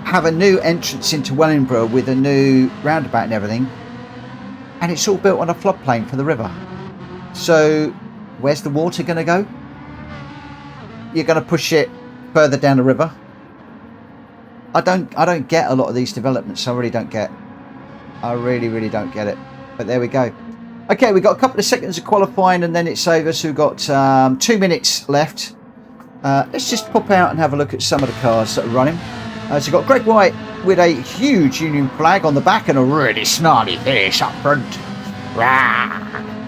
have a new entrance into Wellingborough with a new roundabout and everything, and it's all built on a floodplain for the river. So where's the water going to go? You're going to push it further down the river. I don't get a lot of these developments. I really don't get. I really don't get it. But there we go. Okay, we've got a couple of seconds of qualifying and then it's over. So we've got 2 minutes left. Let's just pop out and have a look at some of the cars that are running. So we've got Greg White with a huge Union flag on the back and a really snarly face up front. Rah!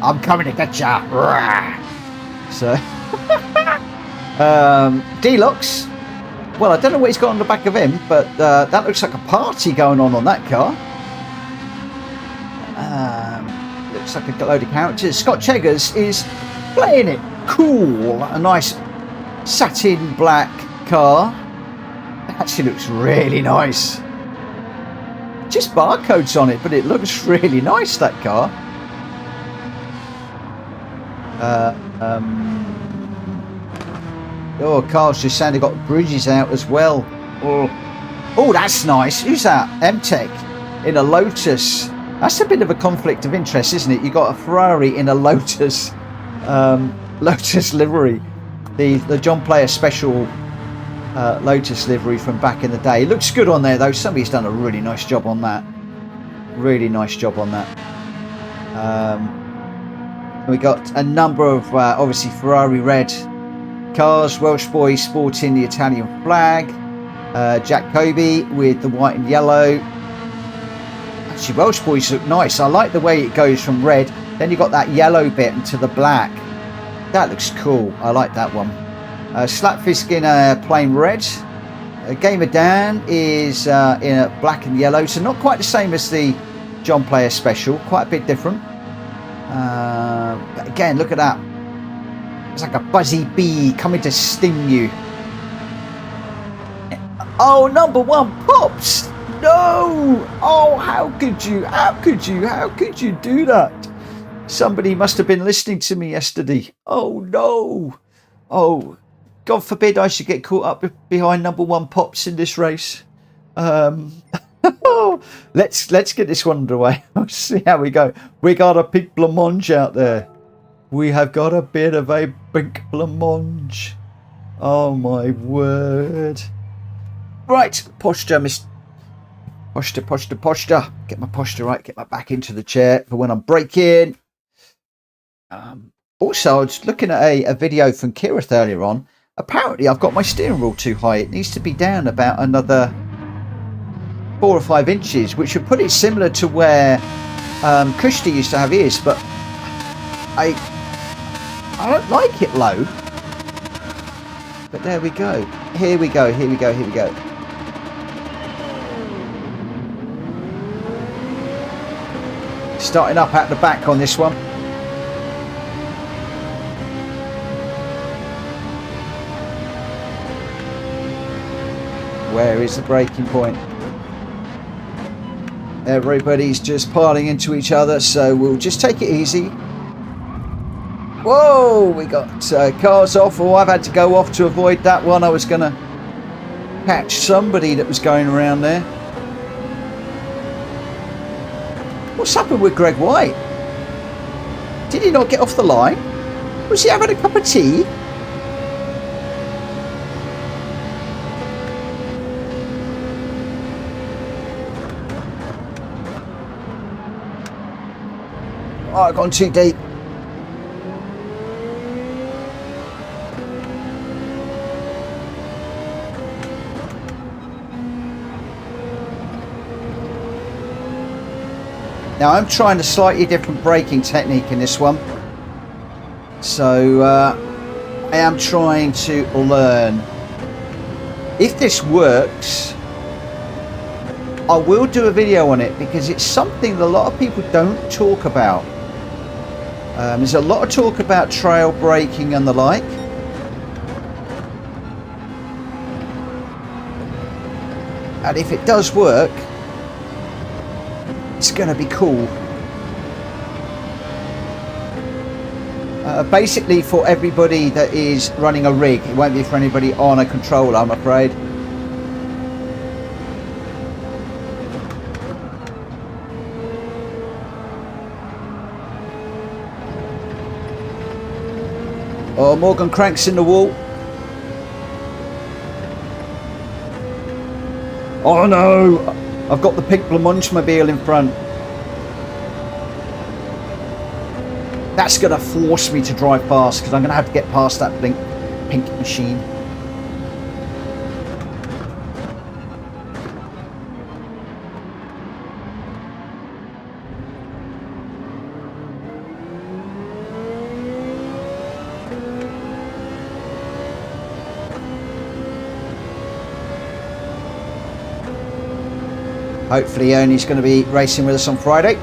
I'm coming to get ya. Rah! So... Deluxe, well, I don't know what he's got on the back of him, but that looks like a party going on that car. Looks like a load of characters. Scott Cheggers is playing it cool. A nice satin black car. It actually looks really nice. Just barcodes on it, but it looks really nice, that car. Oh, Carl's just saying they got bridges out as well. Oh, that's nice. Who's that? M-Tech in a Lotus. That's a bit of a conflict of interest, isn't it? You got a Ferrari in a Lotus, Lotus livery, the John Player special Lotus livery from back in the day. It looks good on there though. Somebody's done a really nice job on that. Really nice job on that. We got a number of obviously Ferrari red cars. Welsh boy sporting the Italian flag. Jack Kobe with the white and yellow. Actually, Welsh boys look nice. I like the way it goes from red, then you got that yellow bit into the black. That looks cool. I like that one. Slapfisk in a plain red. Gamer Dan is in a black and yellow, so not quite the same as the John Player special, quite a bit different. But again, look at that. It's like a buzzy bee coming to sting you. Oh, number one Pops! No! Oh, how could you do that? Somebody must have been listening to me yesterday. Oh no! Oh, God forbid I should get caught up behind number one Pops in this race. Let's get this one underway. Let's see how we go. We got a pink blancmange out there. We have got a bit of a pink blancmange. Oh my word! Right, posture, posture. Get my posture right. Get my back into the chair for when I'm braking. Also, I was looking at a video from Kirith earlier on. Apparently, I've got my steering wheel too high. It needs to be down about another 4 or 5 inches, which would put it similar to where Kushti used to have his. But I don't like it low. But there we go. Here we go. Starting up at the back on this one. Where is the braking point? Everybody's just piling into each other, so we'll just take it easy. Whoa, we got cars off. Oh, I've had to go off to avoid that one. I was going to catch somebody that was going around there. What's happened with Greg White? Did he not get off the line? Was he having a cup of tea? Oh, I've gone too deep. Now I'm trying a slightly different braking technique in this one, so I am trying to learn. If this works, I will do a video on it because it's something that a lot of people don't talk about. There's a lot of talk about trail braking and the like. And if it does work, it's going to be cool. Basically for everybody that is running a rig. It won't be for anybody on a controller, I'm afraid. Oh, Morgan cranks in the wall. Oh no! I've got the pink blancmange mobile in front. That's going to force me to drive fast because I'm going to have to get past that pink machine. Hopefully Ernie's going to be racing with us on Friday.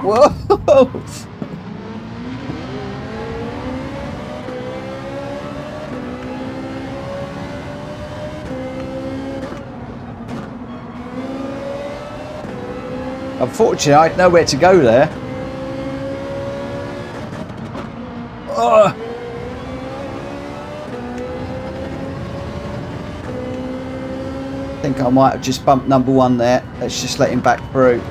Whoa! Unfortunately, I had nowhere to go there. Oh. I think I might have just bumped number one there. Let's just let him back through.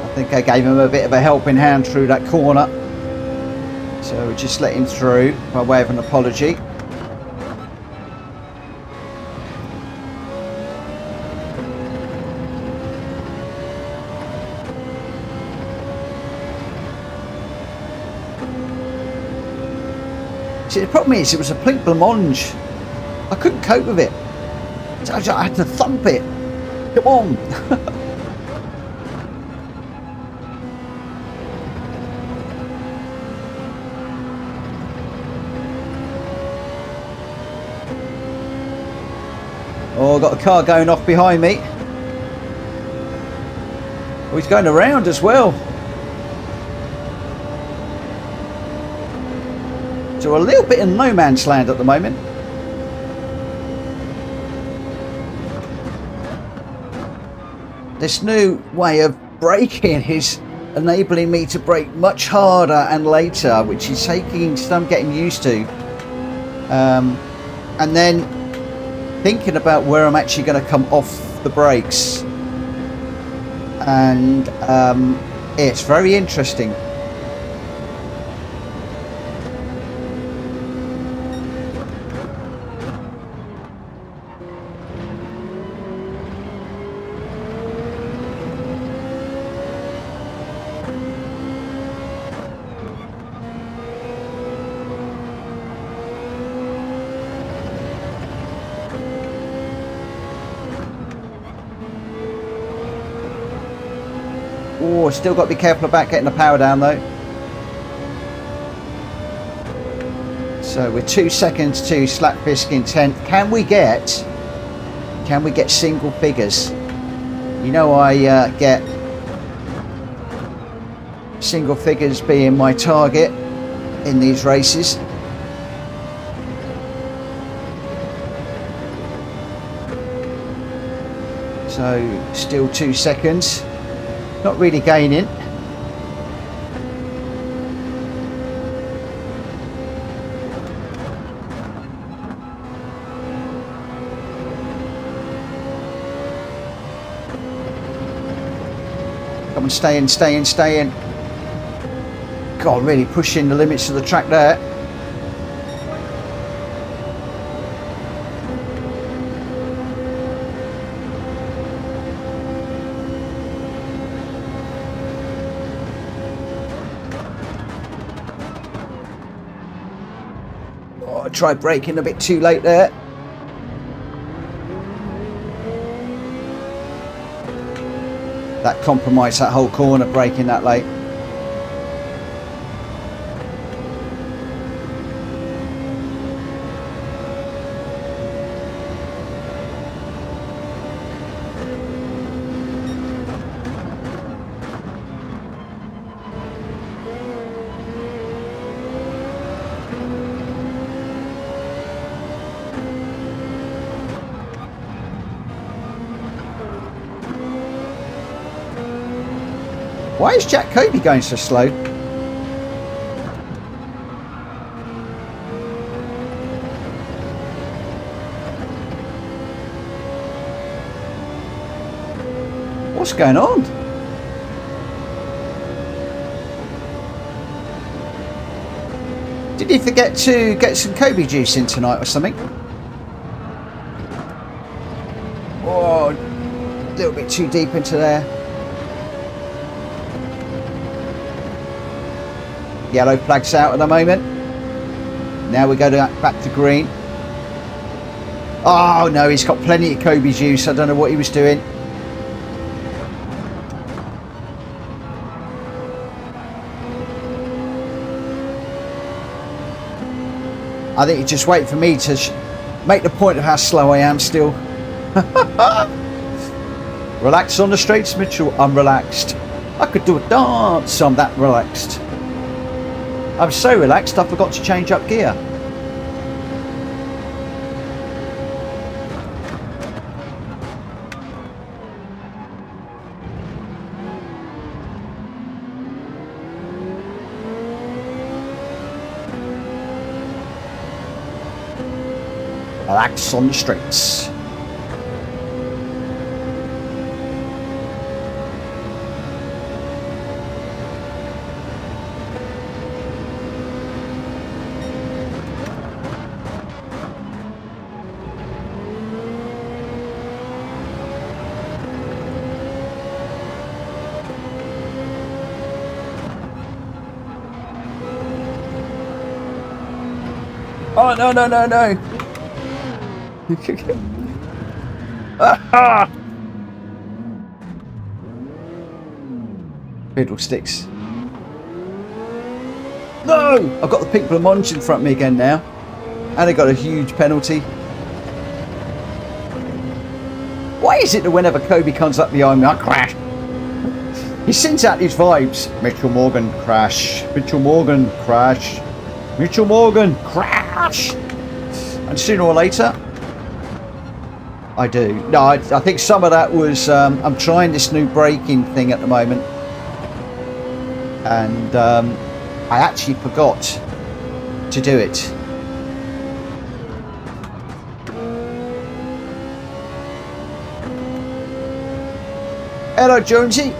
I think I gave him a bit of a helping hand through that corner. So we'll just let him through by way of an apology. See, the problem is, it was a plink blancmange. I couldn't cope with it. So I had to thump it. Come on. Oh, I've got a car going off behind me. Oh, he's going around as well. So a little bit in no man's land at the moment. This new way of braking is enabling me to brake much harder and later, which is taking some getting used to. And then thinking about where I'm actually going to come off the brakes. And it's very interesting. Oh, still got to be careful about getting the power down though. So we're 2 seconds to Slapfisk in 10th. Can we get single figures? You know, I get single figures being my target in these races. So still 2 seconds. Not really gaining. Come on, stay in, stay in, stay in. God, really pushing the limits of the track there. I tried braking a bit too late there. That compromised that whole corner, braking that late. Why is Jack Kobe going so slow? What's going on? Did he forget to get some Kobe juice in tonight or something? Oh, a little bit too deep into there. Yellow flag's out at the moment. Now we go back to green. Oh no, he's got plenty of Kobe juice. I don't know what he was doing. I think he just waited for me to make the point of how slow I am still. Relax on the straights, Mitchell. I'm relaxed. I could do a dance. I'm that relaxed. I'm so relaxed I forgot to change up gear. Relax on the streets. Oh, no, no, no, no. Fiddlesticks. No! I've got the people of Monza in front of me again now. And I got a huge penalty. Why is it that whenever Kobe comes up behind me, I crash? He sends out these vibes. Mitchell Morgan, crash. Mitchell Morgan, crash. Mitchell Morgan, crash. And sooner or later, I do. No, I think some of that was, I'm trying this new braking thing at the moment. And I actually forgot to do it. Hello, Jonesy.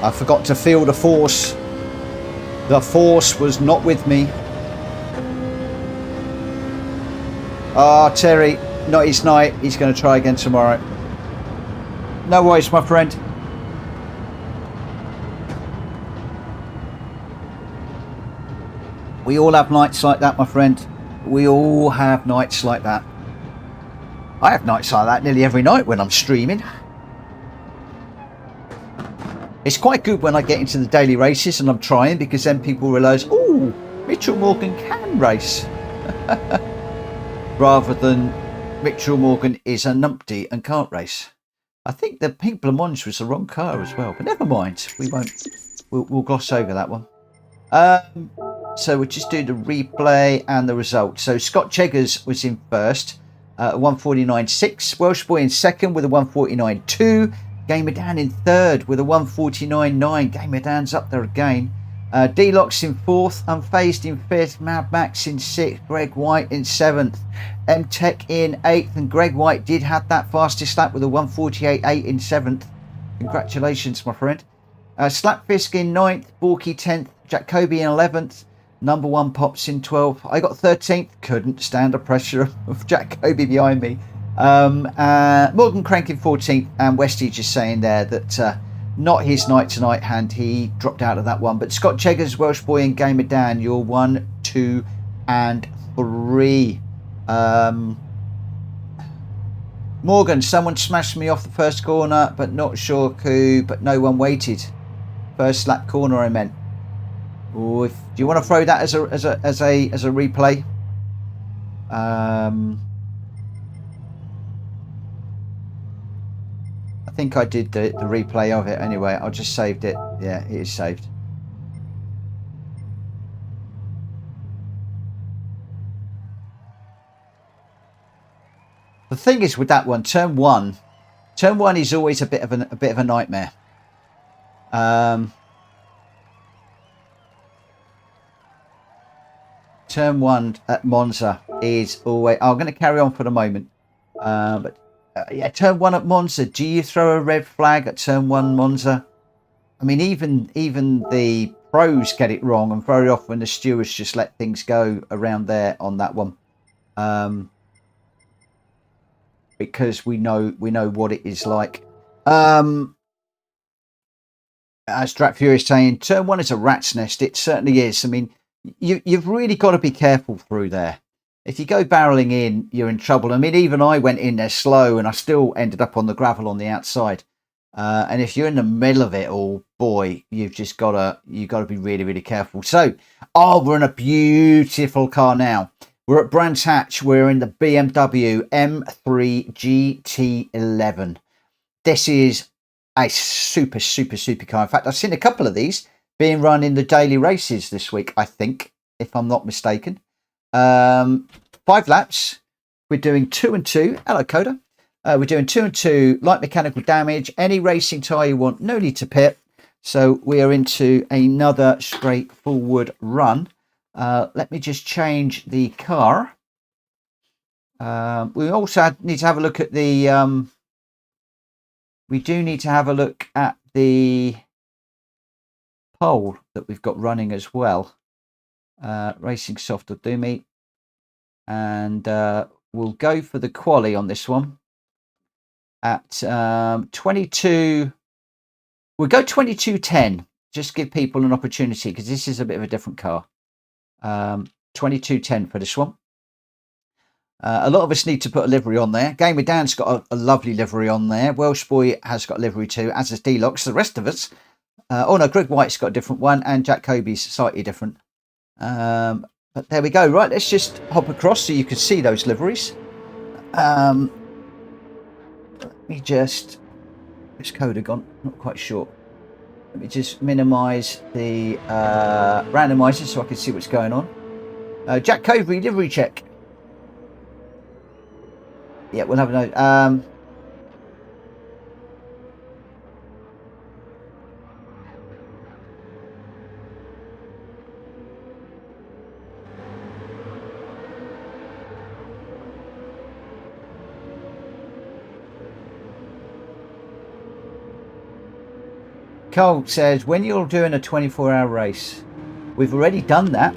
I forgot to feel the force. The force was not with me. Ah, oh, Terry, not his night. He's going to try again tomorrow. No worries, my friend. We all have nights like that, my friend. We all have nights like that. I have nights like that nearly every night when I'm streaming. It's quite good when I get into the daily races and I'm trying, because then people realise, oh, Mitchell Morgan can race. Rather than Mitchell Morgan is a numpty and can't race. I think the Pink Blancmange was the wrong car as well, but never mind. We won't. We'll gloss over that one. So we'll just do the replay and the result. So Scott Cheggers was in first, 149.6. Welsh Boy in second with a 149.2. Gamer Dan in third with a 149.9. Gamer Dan's up there again. D-Locks in fourth. Unfazed in fifth. Mad Max in sixth. Greg White in seventh. M-Tech in eighth. And Greg White did have that fastest lap with a 148.8 in seventh. Congratulations, my friend. Slapfisk in ninth. Borky 10th. Jacoby in 11th. Number one Pops in 12th. I got 13th. Couldn't stand the pressure of Jacoby behind me. Morgan Crank in 14th, and Westy just saying there that not his night tonight, and he dropped out of that one. But Scott Cheggers, Welsh Boy and Gamer Dan, you're 1, 2 and 3. Morgan, someone smashed me off the first corner, but not sure who, but no one waited. First lap corner, I meant. Ooh, do you want to throw that as a replay? I think I did the replay of it anyway. I just saved it. Yeah, it is saved. The thing is with that one, turn one is always a bit of a nightmare. Turn one at Monza is always. I'm going to carry on for the moment, but. Yeah, turn one at Monza. Do you throw a red flag at turn one Monza? I mean, even the pros get it wrong, and very often the stewards just let things go around there on that one, because we know what it is like. As Drat Fury is saying, turn one is a rat's nest. It certainly is. I mean, you've really got to be careful through there. If you go barreling in, you're in trouble. I mean, even I went in there slow and I still ended up on the gravel on the outside. And if you're in the middle of it, oh boy, you've got to be really, really careful. So, we're in a beautiful car now. We're at Brands Hatch. We're in the BMW M3 GT11. This is a super, super, super car. In fact, I've seen a couple of these being run in the daily races this week, I think, if I'm not mistaken. 5 laps. We're doing 2 and 2. Hello, Coda. We're doing 2 and 2. Light mechanical damage. Any racing tyre you want. No need to pit. So we are into another straightforward run. Let me just change the car. We also need to have a look at the... we do need to have a look at the poll that we've got running as well. Racing Soft will do me. And we'll go for the quali on this one at 22. We'll go 22.10. Just give people an opportunity because this is a bit of a different car. 22.10 for this one. A lot of us need to put a livery on there. Gamer Dan's got a lovely livery on there. Welsh Boy has got a livery too, as has Deluxe. The rest of us. Oh no, Greg White's got a different one, and Jack Kobe's slightly different. But there we go. Right, let's just hop across so you can see those liveries. Let me just... This code have gone? Not quite sure. Let me just minimise the randomiser so I can see what's going on. Jack Covey, livery check. Yeah, we'll have a note. Cole says, when you're doing a 24-hour race, we've already done that.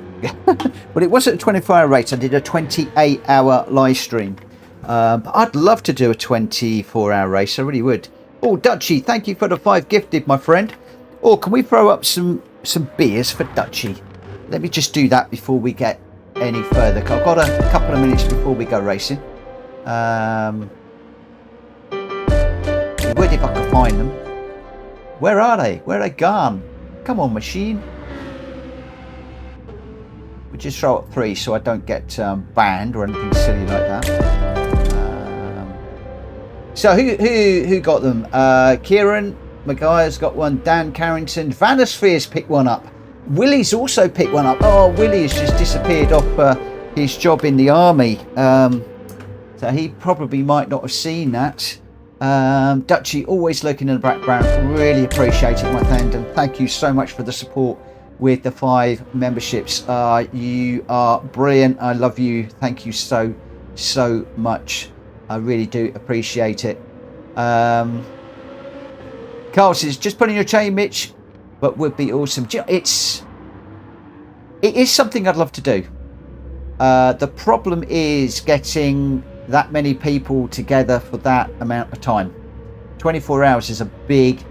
But it wasn't a 24-hour race. I did a 28-hour live stream. But I'd love to do a 24-hour race. I really would. Oh, Dutchy, thank you for the 5 gifted, my friend. Oh, can we throw up some beers for Dutchy? Let me just do that before we get any further. I've got a couple of minutes before we go racing. Where if I can find them? Where are they? Where are they gone? Come on, machine. We just throw up 3 so I don't get banned or anything silly like that. So who got them? Kieran Maguire's got one. Dan Carrington. Vanosphere's picked one up. Willie's also picked one up. Oh, Willie has just disappeared off his job in the army. So he probably might not have seen that. Dutchy, always looking in the background. Really appreciate it, my friend, and thank you so much for the support with the 5 memberships. You are brilliant. I love you. Thank you so much. I really do appreciate it. Carl says, just put in your chain, Mitch, but would be awesome. It is something I'd love to do. The problem is getting that many people together for that amount of time. 24 hours is a big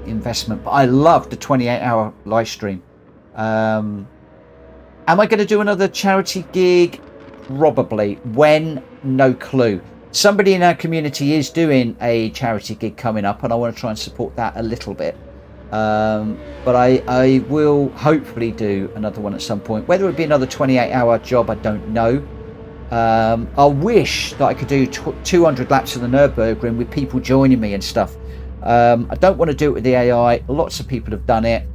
investment, but I love the 28-hour live stream. Am I going to do another charity gig? Probably. When? No clue. Somebody in our community is doing a charity gig coming up, and I want to try and support that a little bit. But I will hopefully do another one at some point. Whether it be another 28-hour job, I don't know. I wish that I could do 200 laps of the Nürburgring with people joining me and stuff. I don't want to do it with the AI. Lots of people have done it,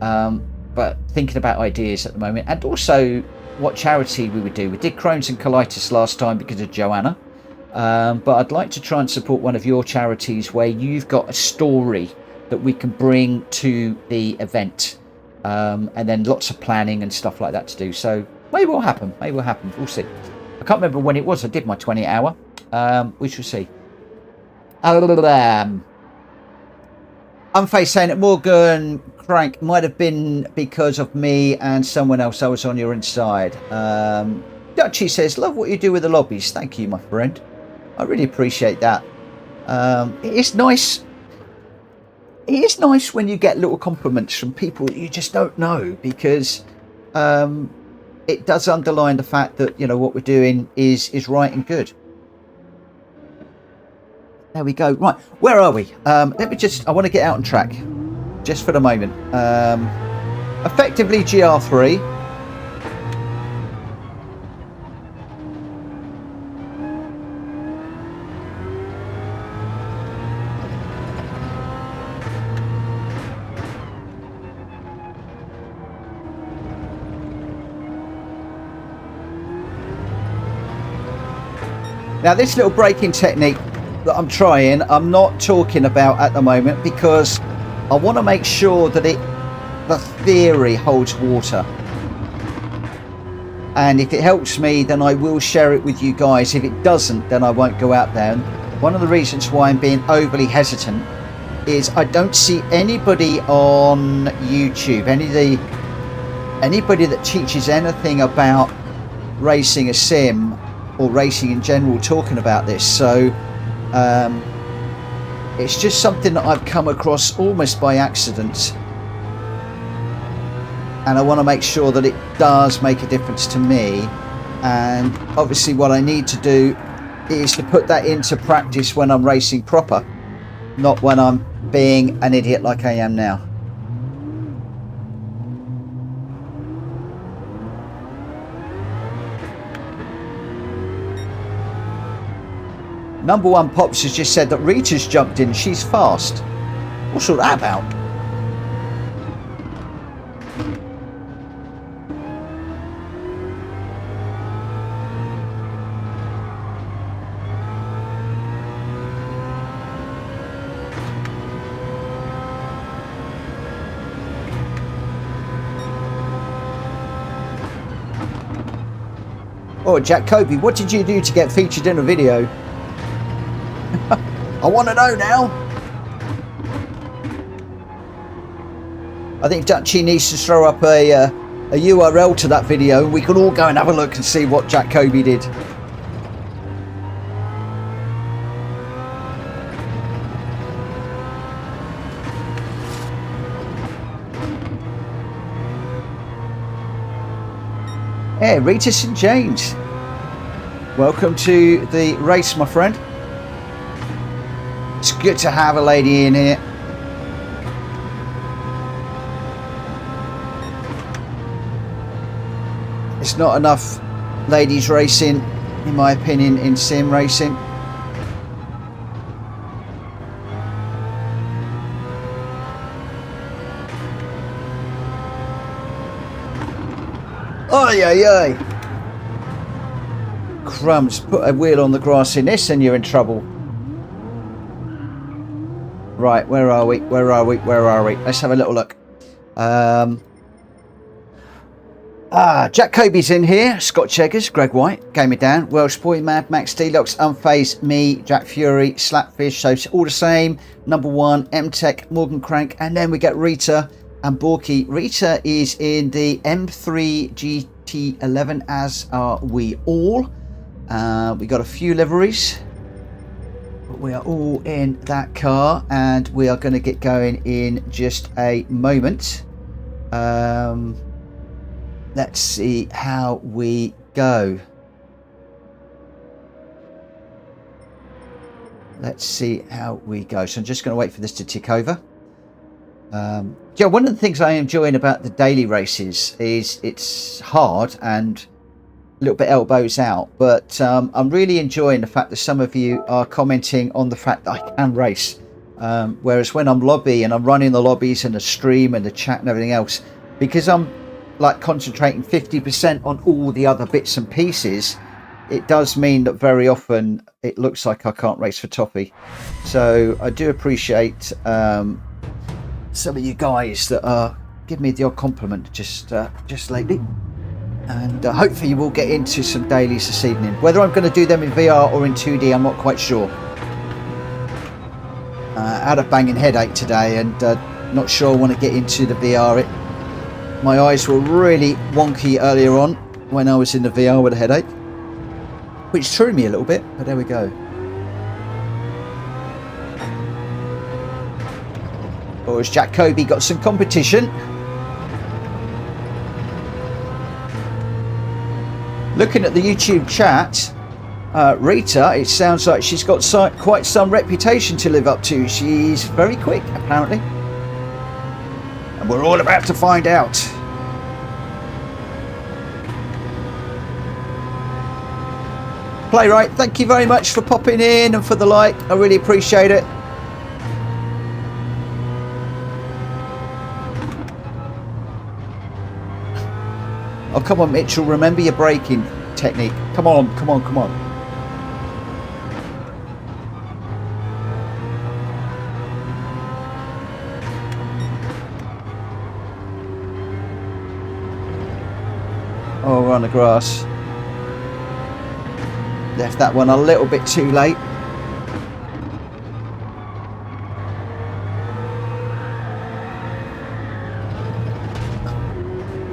but thinking about ideas at the moment, and also what charity we would do. We did Crohn's and colitis last time because of Joanna, but I'd like to try and support one of your charities where you've got a story that we can bring to the event, and then lots of planning and stuff like that to do. So maybe it will happen. Maybe it will happen. We'll see. I can't remember when it was I did my 20-hour. We shall see. Unface saying that Morgan Crank might have been because of me and someone else. I was on your inside. Dutchy says, love what you do with the lobbies. Thank you, my friend. I really appreciate that. It is nice. It is nice when you get little compliments from people that you just don't know, because it does underline the fact that, you know, what we're doing is right and good. There we go. Right, where are we? Let me just, I want to get out on track just for the moment. Effectively GR3. Now, this little braking technique that I'm trying, I'm not talking about at the moment, because I want to make sure that the theory holds water. And if it helps me, then I will share it with you guys. If it doesn't, then I won't go out there. And one of the reasons why I'm being overly hesitant is I don't see anybody on YouTube, anybody that teaches anything about racing a sim or racing in general talking about this. So it's just something that I've come across almost by accident. And I want to make sure that it does make a difference to me. And obviously what I need to do is to put that into practice when I'm racing proper, not when I'm being an idiot like I am now. Number one Pops has just said that Rita's jumped in. She's fast. What's all that about? Oh, Jack Kobe, what did you do to get featured in a video? I want to know now. I think Dutchy needs to throw up a URL to that video. We can all go and have a look and see what Jack Kobe did. Hey, Rita St. James. Welcome to the race, my friend. It's good to have a lady in here. It's not enough ladies racing, in my opinion, in sim racing. Ay, ay, ay. Crumbs, put a wheel on the grass in this and you're in trouble. Right, where are we? Where are we? Where are we? Let's have a little look. Jack Kobe's in here. Scott Cheggers, Greg White, Gamer Dan, Welsh Boy, Mad Max, Deluxe, Unfazed, me, Jack Fury, Slapfish, so it's all the same. Number one, M-Tech, Morgan Crank, and then we get Rita and Borky. Rita is in the M3 GT11, as are we all. We got a few liveries. We are all in that car and we are going to get going in just a moment. Let's see how we go. Let's see how we go. So I'm just going to wait for this to tick over. Yeah, one of the things I am enjoying about the daily races is it's hard and a little bit elbows out, but I'm really enjoying the fact that some of you are commenting on the fact that I can race, whereas when I'm lobby and I'm running the lobbies and the stream and the chat and everything else, because I'm like concentrating 50% on all the other bits and pieces, it does mean that very often it looks like I can't race for toffee. So I do appreciate some of you guys that are giving me the odd compliment just lately. And hopefully you will get into some dailies this evening. Whether I'm going to do them in VR or in 2D, I'm not quite sure. I had a banging headache today and not sure I want to get into the VR. My eyes were really wonky earlier on when I was in the VR with a headache, which threw me a little bit, but there we go. Or has Jack Kobe got some competition? Looking at the YouTube chat, Rita, it sounds like she's got quite some reputation to live up to. She's very quick, apparently. And we're all about to find out. Playwright, thank you very much for popping in and for the like. I really appreciate it. Oh, come on, Mitchell, remember your braking technique. Come on, come on, come on. Oh, we're on the grass. Left that one a little bit too late.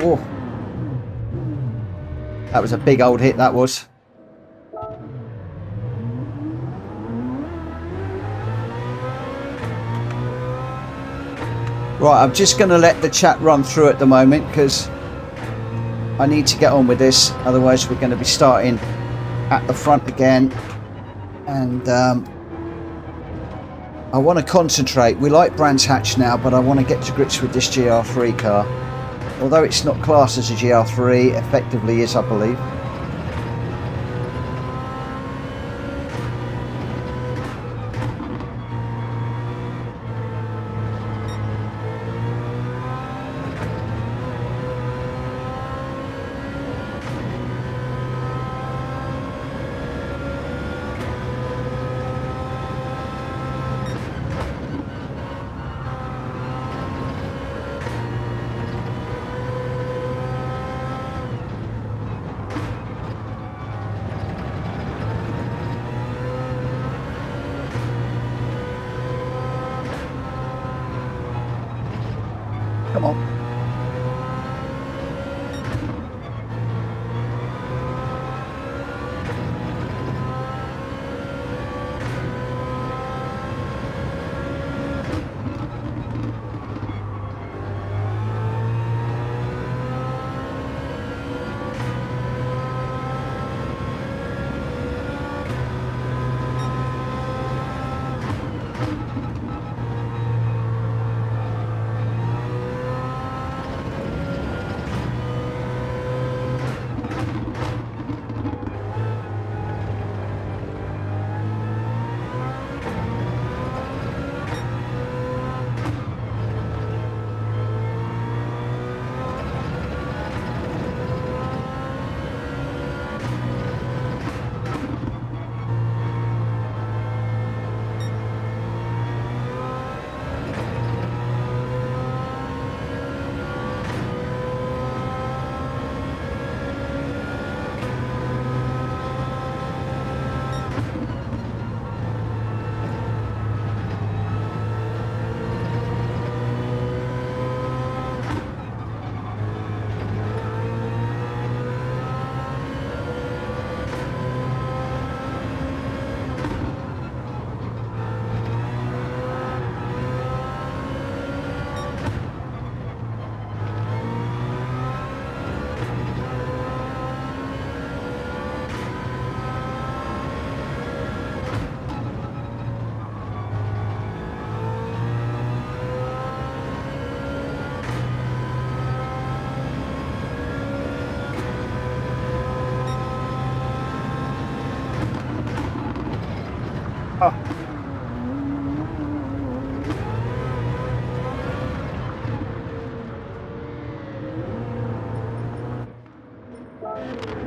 Oh, that was a big old hit, that was. Right, I'm just going to let the chat run through at the moment because I need to get on with this. Otherwise, we're going to be starting at the front again. And I want to concentrate. We like Brands Hatch now, but I want to get to grips with this GR3 car. Although it's not classed as a GR3, effectively is, I believe. Come on.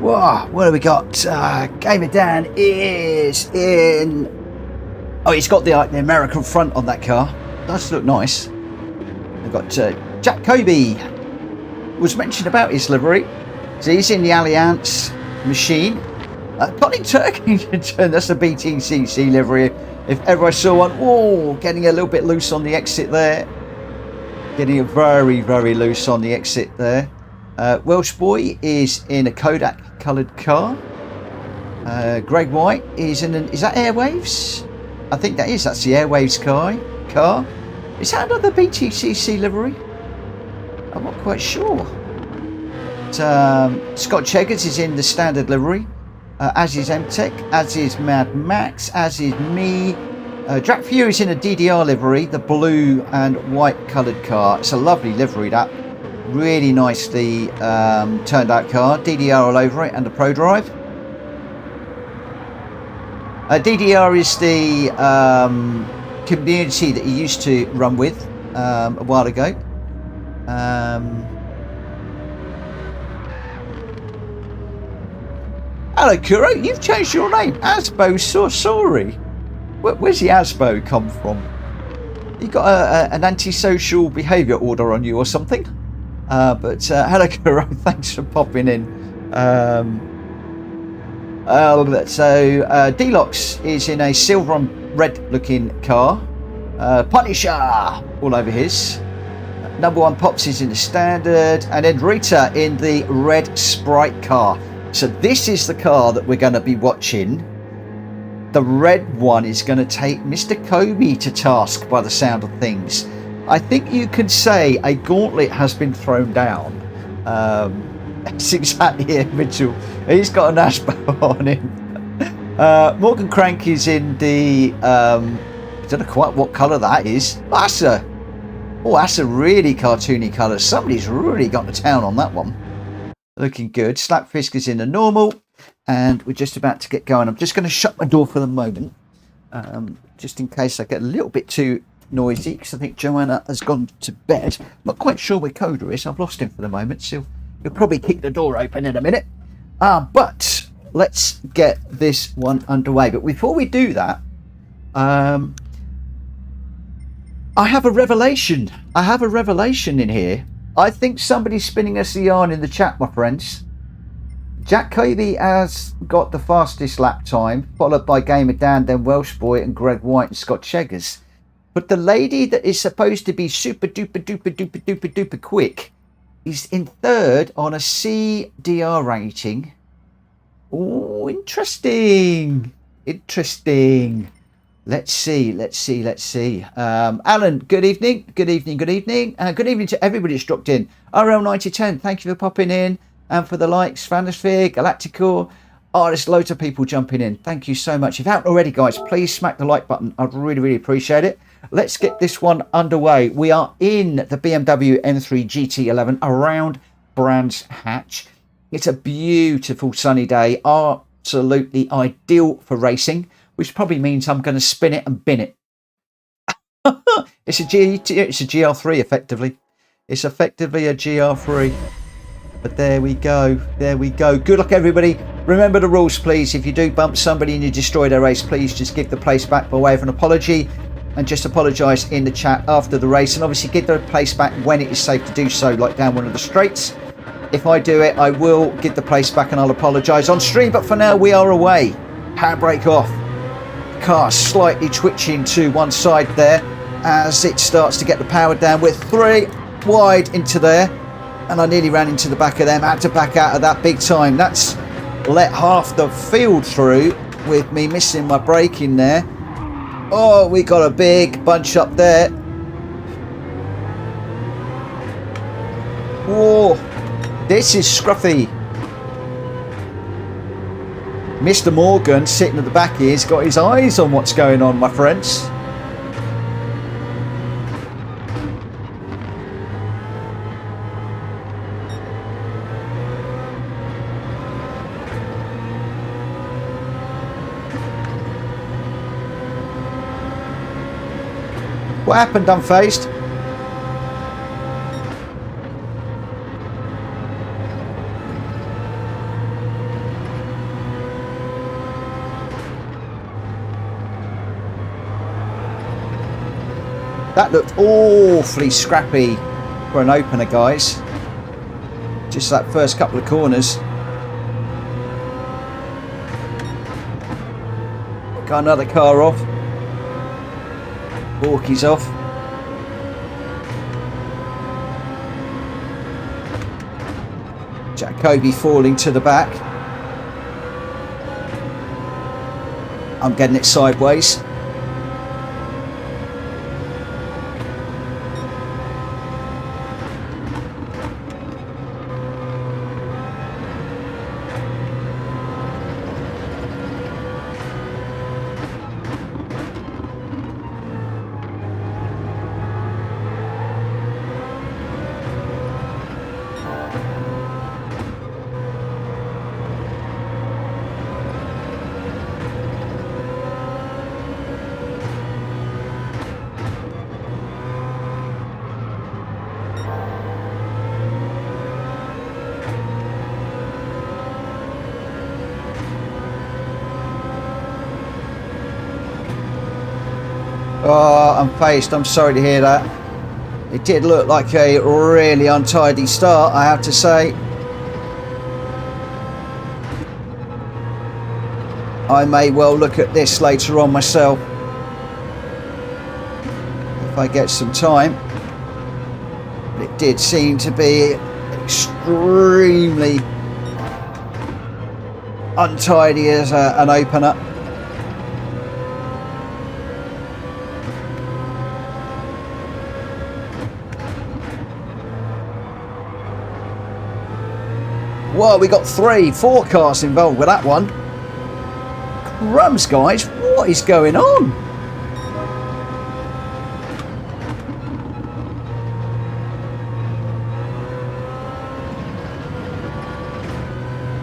Whoa, what have we got? Gamer Dan is in... Oh, he's got the American front on that car. Does look nice. We've got Jack Kobe. Was mentioned about his livery. So he's in the Alliance machine. Connie Turkington, that's a BTCC livery. If ever I saw one, oh, getting a little bit loose on the exit there. Getting a very, very loose on the exit there. Welsh Boy is in a Kodak coloured car. Greg White is in an... Is that Airwaves? I think that is. That's the Airwaves car. Is that another BTCC livery? I'm not quite sure. But, Scott Cheggers is in the standard livery. As is MTech, as is Mad Max, as is me. Jack Fury is in a DDR livery, the blue and white coloured car. It's a lovely livery, that. Really nicely turned out car. DDR all over it and the Pro Drive. DDR is the community that he used to run with a while ago. Hello, Kuro. You've changed your name. Asbo Sorry. Where's the Asbo come from? You got an antisocial behaviour order on you or something? But hello, Kuro. Thanks for popping in. Deluxe is in a silver and red looking car. Punisher all over his. Number one Pops is in the standard, and then Rita in the red Sprite car. So this is the car that we're going to be watching. The red one is going to take Mr. Kobe to task by the sound of things. I think you could say a gauntlet has been thrown down. That's exactly it, Mitchell. He's got an Ashbow on him. Morgan Crank is in the... I don't know quite what colour that is. That's a really cartoony colour. Somebody's really gone to town on that one. Looking good. Slapfisk is in the normal. And we're just about to get going. I'm just going to shut my door for the moment. Just in case I get a little bit too noisy. Because I think Joanna has gone to bed. I'm not quite sure where Coda is. I've lost him for the moment. So he'll probably kick the door open in a minute. But let's get this one underway. But before we do that... I have a revelation. I have a revelation in here. I think somebody's spinning us a yarn in the chat, my friends. Jack Kobe has got the fastest lap time, followed by Gamer Dan, then Welsh Boy and Greg White and Scott Cheggers. But the lady that is supposed to be super duper duper duper duper duper quick is in third on a CDR rating. Oh, interesting. Interesting. Let's see. Alan, good evening. Good evening to everybody that's dropped in. RL9010, thank you for popping in and for the likes. Fanosphere, Galacticor. Oh, there's loads of people jumping in. Thank you so much. If you haven't already, guys, please smack the like button. I'd really appreciate it. Let's get this one underway. We are in the BMW M3 GT11 around Brands Hatch. It's a beautiful sunny day. Absolutely ideal for racing. Which probably means I'm going to spin it and bin it. It's a GR3 effectively. It's effectively a GR3. But there we go. Good luck, everybody. Remember the rules, please. If you do bump somebody and you destroy their race, please just give the place back by way of an apology. And just apologise in the chat after the race. And obviously give the place back when it is safe to do so, like down one of the straights. If I do it, I will give the place back and I'll apologise on stream. But for now, we are away. Handbrake off. Car slightly twitching to one side there as it starts to get the power down. We're 3 wide into there and I nearly ran into the back of them. Had to back out of that big time. That's let half the field through with me missing my braking there. Oh, we got a big bunch up there. Whoa, this is scruffy. Mr. Morgan sitting at the back here has got his eyes on what's going on, my friends. What happened, Unfazed? That looked awfully scrappy for an opener, guys. Just that first couple of corners. Got another car off. Borky's off. Jacoby falling to the back. I'm getting it sideways. Oh, I'm faced. I'm sorry to hear that. It did look like a really untidy start, I have to say. I may well look at this later on myself if I get some time. But it did seem to be extremely untidy as an opener. Well, we got 4 cars involved with that one. Crumbs, guys, what is going on?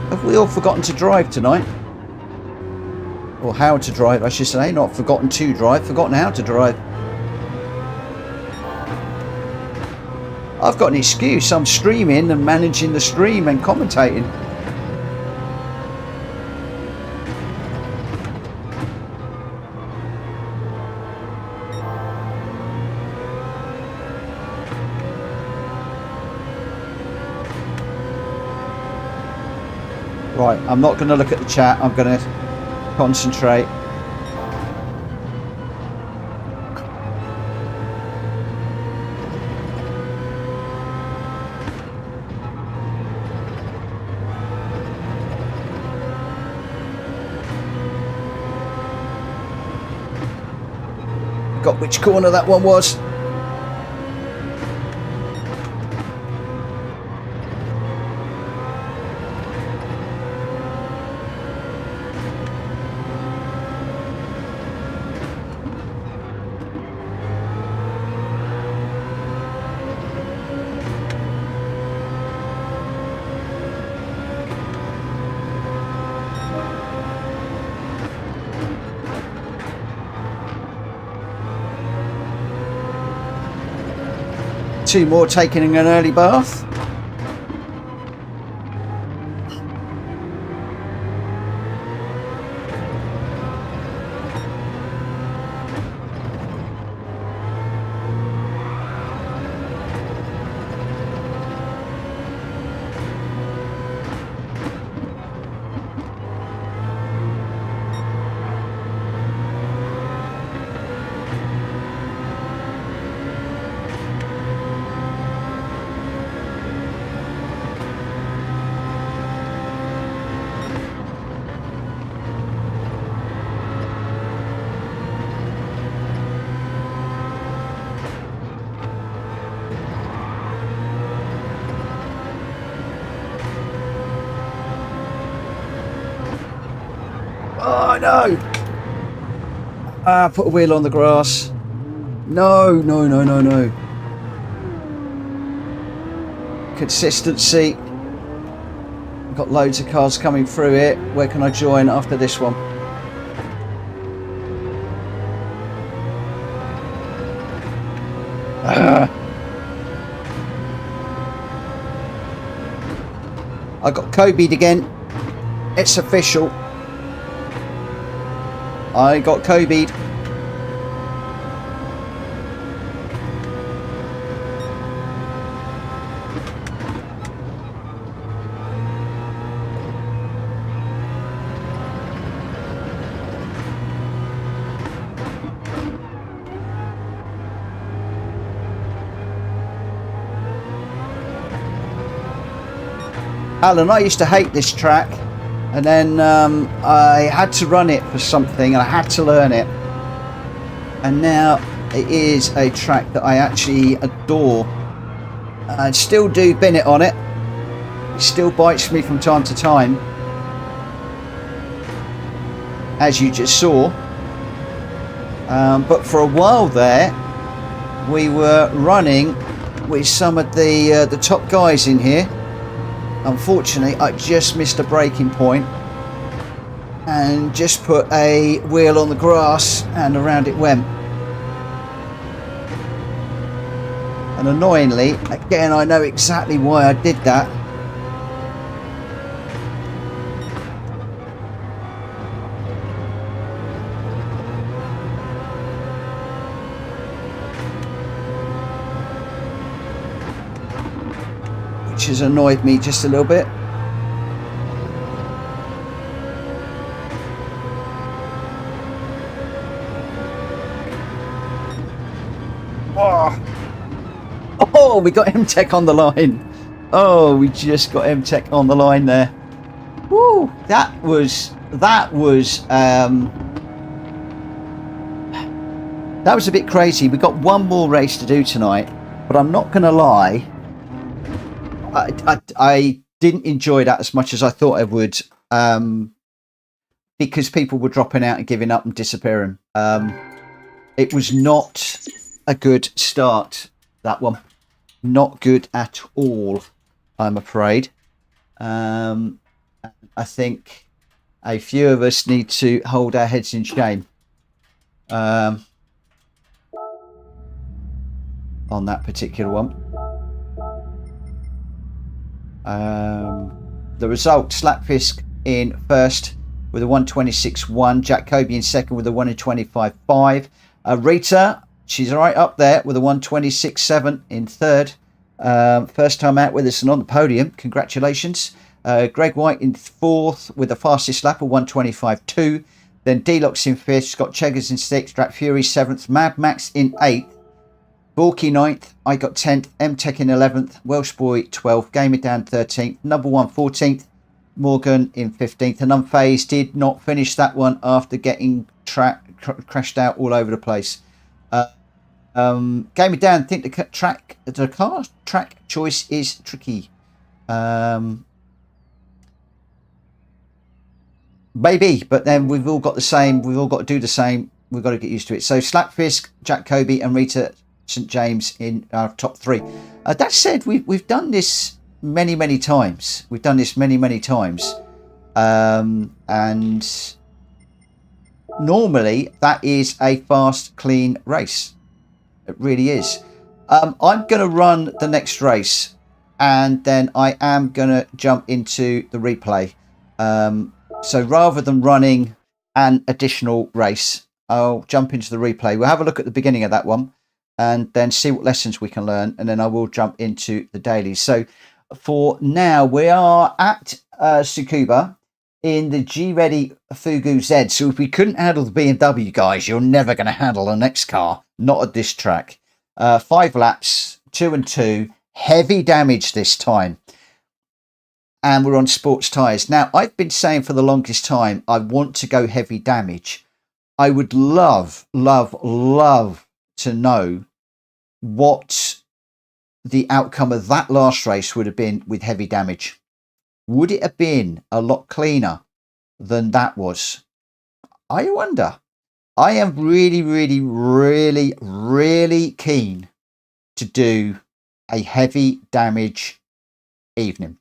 Have we all forgotten to drive tonight? Or how to drive, I should say. Not forgotten to drive, forgotten how to drive. I've got an excuse. I'm streaming and managing the stream and commentating. Right, I'm not going to look at the chat. I'm going to concentrate. Got which corner that one was. Two more taking an early bath. Oh no! Put a wheel on the grass. No, no, no, no, no. Consistency. Got loads of cars coming through it. Where can I join after this one? I got Kobe'd again. It's official. I got Kobe'd. Alan, I used to hate this track. And then I had to run it for something and I had to learn it. And now it is a track that I actually adore. I still do bin it on it. It still bites me from time to time. As you just saw. But for a while there, we were running with some of the top guys in here. Unfortunately, I just missed a braking point and just put a wheel on the grass and around it went. And annoyingly, again, I know exactly why I did that. Which has annoyed me just a little bit. we got M-Tech on the line. Oh, we just got M-Tech on the line there. Woo! That was a bit crazy. We got one more race to do tonight, but I'm not going to lie. I didn't enjoy that as much as I thought I would, because people were dropping out and giving up and disappearing. It was not a good start, that one. Not good at all, I'm afraid. I think a few of us need to hold our heads in shame on that particular one. The result, Slapfisk in first with a 1:26.1, Jack Kobe in second with a 1:25.5. Rita, she's right up there with a 1:26.7 in third. First time out with us and on the podium. Congratulations. Greg White in fourth with the fastest lap of 1:25.2. Then D-Locks in fifth, Scott Cheggers in sixth, Drat Fury seventh, Mad Max in eighth, Borky ninth, I got 10th, M-Tech in 11th, Welsh Boy 12th, Gamer Down 13th, Number One 14th, Morgan in 15th, and Unfazed did not finish that one after getting crashed out all over the place. Gamer Down, think the car track choice is tricky. Maybe, but then we've all got the same. We've all got to do the same. We've got to get used to it. So Slapfisk, Jack Kobe, and Rita St James in our top three. That said, we've done this many times. We've done this many times, and normally that is a fast, clean race. It really is. I'm going to run the next race, and then I am going to jump into the replay. So rather than running an additional race, I'll jump into the replay. We'll have a look at the beginning of that one and then see what lessons we can learn. And then I will jump into the dailies. So for now, we are at Tsukuba in the GReddy Fugu Z. So if we couldn't handle the BMW, guys, you're never going to handle the next car. Not at this track. 5 laps, 2 and 2. Heavy damage this time. And we're on sports tyres. Now, I've been saying for the longest time, I want to go heavy damage. I would love to know what the outcome of that last race would have been with heavy damage. Would it have been a lot cleaner than that was? I wonder. I am really keen to do a heavy damage evening.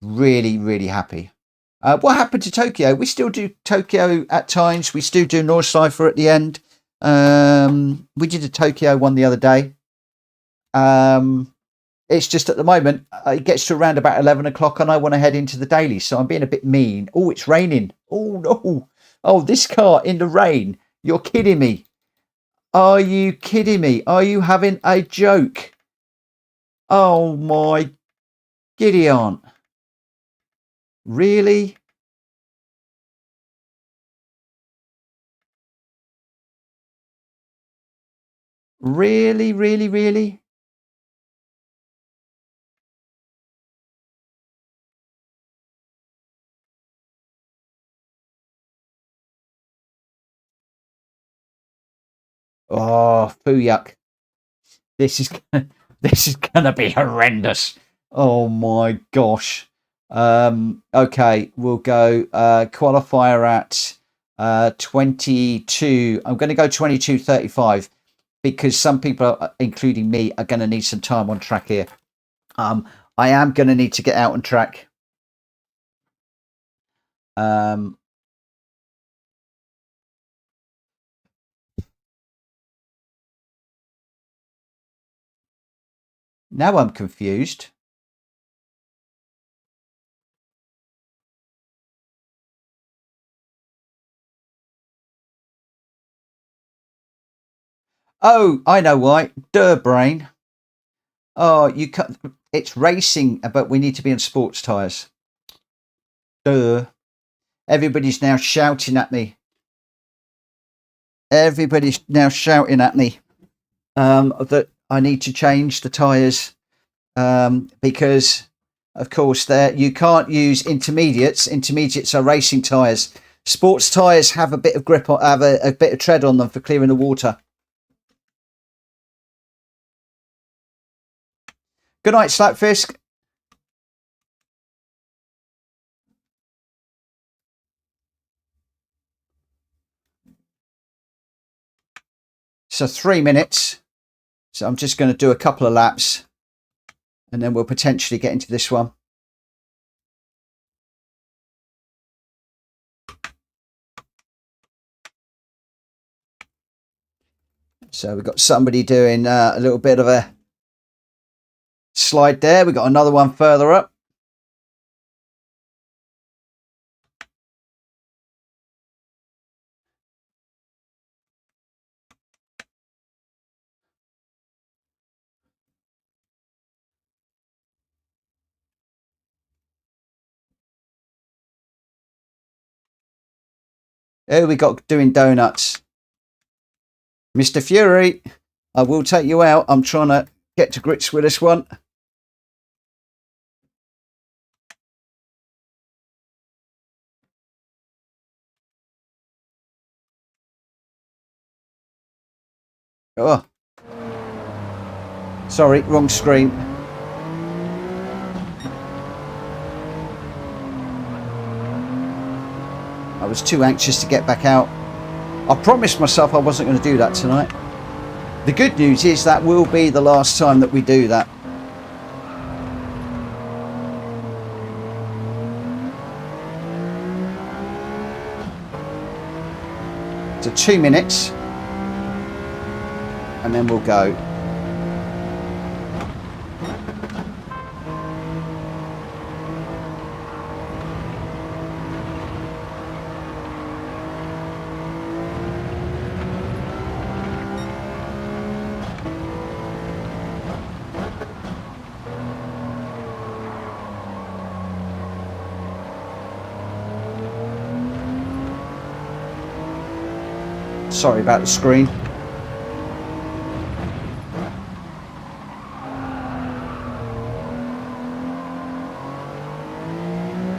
Really happy. What happened to Tokyo? We still do Tokyo at times. We still do North Cypher at the end. We did a Tokyo one the other day. It's just at the moment it gets to around about 11 o'clock and I want to head into the daily, so I'm being a bit mean. Oh, it's raining. Oh no. Oh, this car in the rain. You're kidding me. Are you kidding me? Are you having a joke? Oh my giddy aunt. Really? Really? Oh, foo yuck. This is gonna be horrendous. Oh my gosh. Okay, we'll go qualifier at 22. I'm going to go 22:35 because some people, including me, are going to need some time on track here. I am going to need to get out on track. Now I'm confused. Oh, I know why. Duh, brain. Oh, it's racing, but we need to be on sports tyres. Duh. Everybody's now shouting at me. That I need to change the tyres because, of course, you can't use intermediates. Intermediates are racing tyres. Sports tyres have a bit of grip, have a bit of tread on them for clearing the water. Good night, Slapfisk. So 3 minutes. So I'm just going to do a couple of laps and then we'll potentially get into this one. So we've got somebody doing a little bit of a slide there. We've got another one further up. Who we got doing donuts? Mr. Fury, I will take you out. I'm trying to get to grips with this one. Oh, sorry, wrong screen. I was too anxious to get back out. I promised myself I wasn't going to do that tonight. The good news is that will be the last time that we do that. So 2 minutes and then we'll go. Sorry about the screen.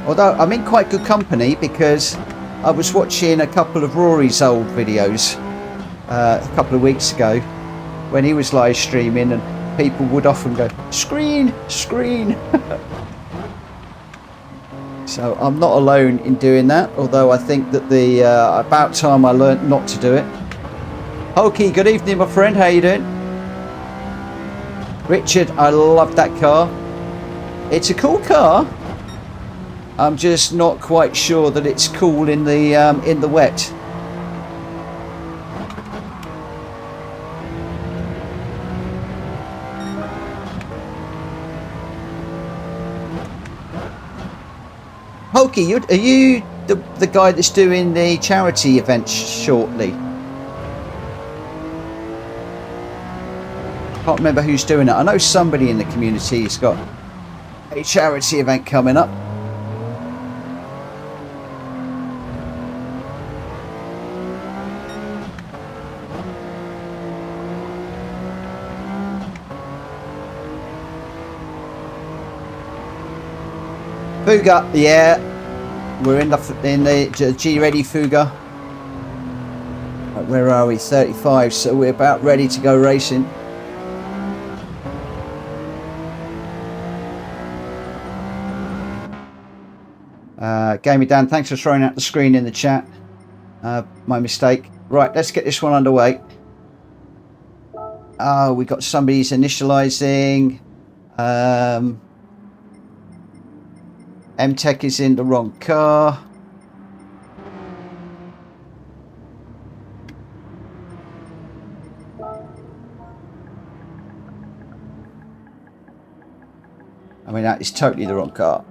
Although I'm in quite good company because I was watching a couple of Rory's old videos a couple of weeks ago when he was live streaming, and people would often go, screen, screen. So I'm not alone in doing that, although I think that the about time I learnt not to do it. Hulky, good evening, my friend. How you doing? Richard, I love that car. It's a cool car. I'm just not quite sure that it's cool in the wet. Hulky, are you the guy that's doing the charity event shortly? Can't remember who's doing it. I know somebody in the community has got a charity event coming up. Fuga, yeah, we're in the GReddy Fuga. Where are we? 35, so we're about ready to go racing. Gamey Dan, thanks for throwing out the screen in the chat. My mistake. Right, let's get this one underway. Oh, we got somebody's initializing. M-Tech is in the wrong car. I mean, that is totally the wrong car.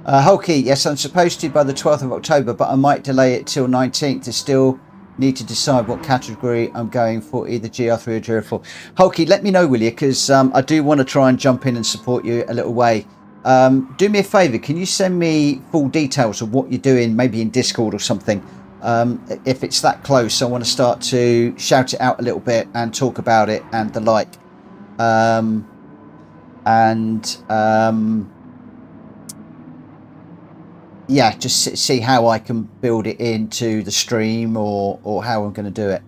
Hulky, yes, I'm supposed to by the 12th of October, but I might delay it till 19th. There's still Need to decide what category I'm going for, either GR3 or GR4. Hulky, let me know, will you? Because I do want to try and jump in and support you a little way. Do me a favour, can you send me full details of what you're doing, maybe in Discord or something? If it's that close, I want to start to shout it out a little bit and talk about it and the like. Yeah, just see how I can build it into the stream or how I'm going to do it.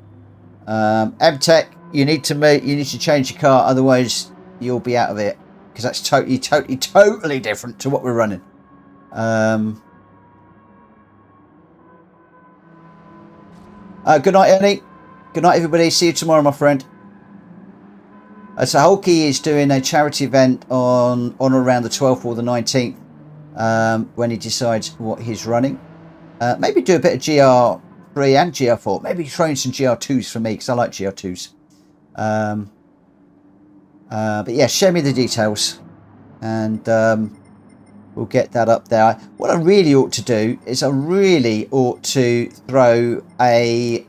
MTech, you need to change your car, otherwise you'll be out of it, because that's totally different to what we're running. Good night, Ernie. Good night, everybody. See you tomorrow, my friend. So Hulky is doing a charity event on or around the 12th or the 19th. When he decides what he's running. Maybe do a bit of GR3 and GR4. Maybe throw in some GR2s for me, because I like GR2s. But yeah, share me the details, and we'll get that up there. What I really ought to do is I really ought to throw a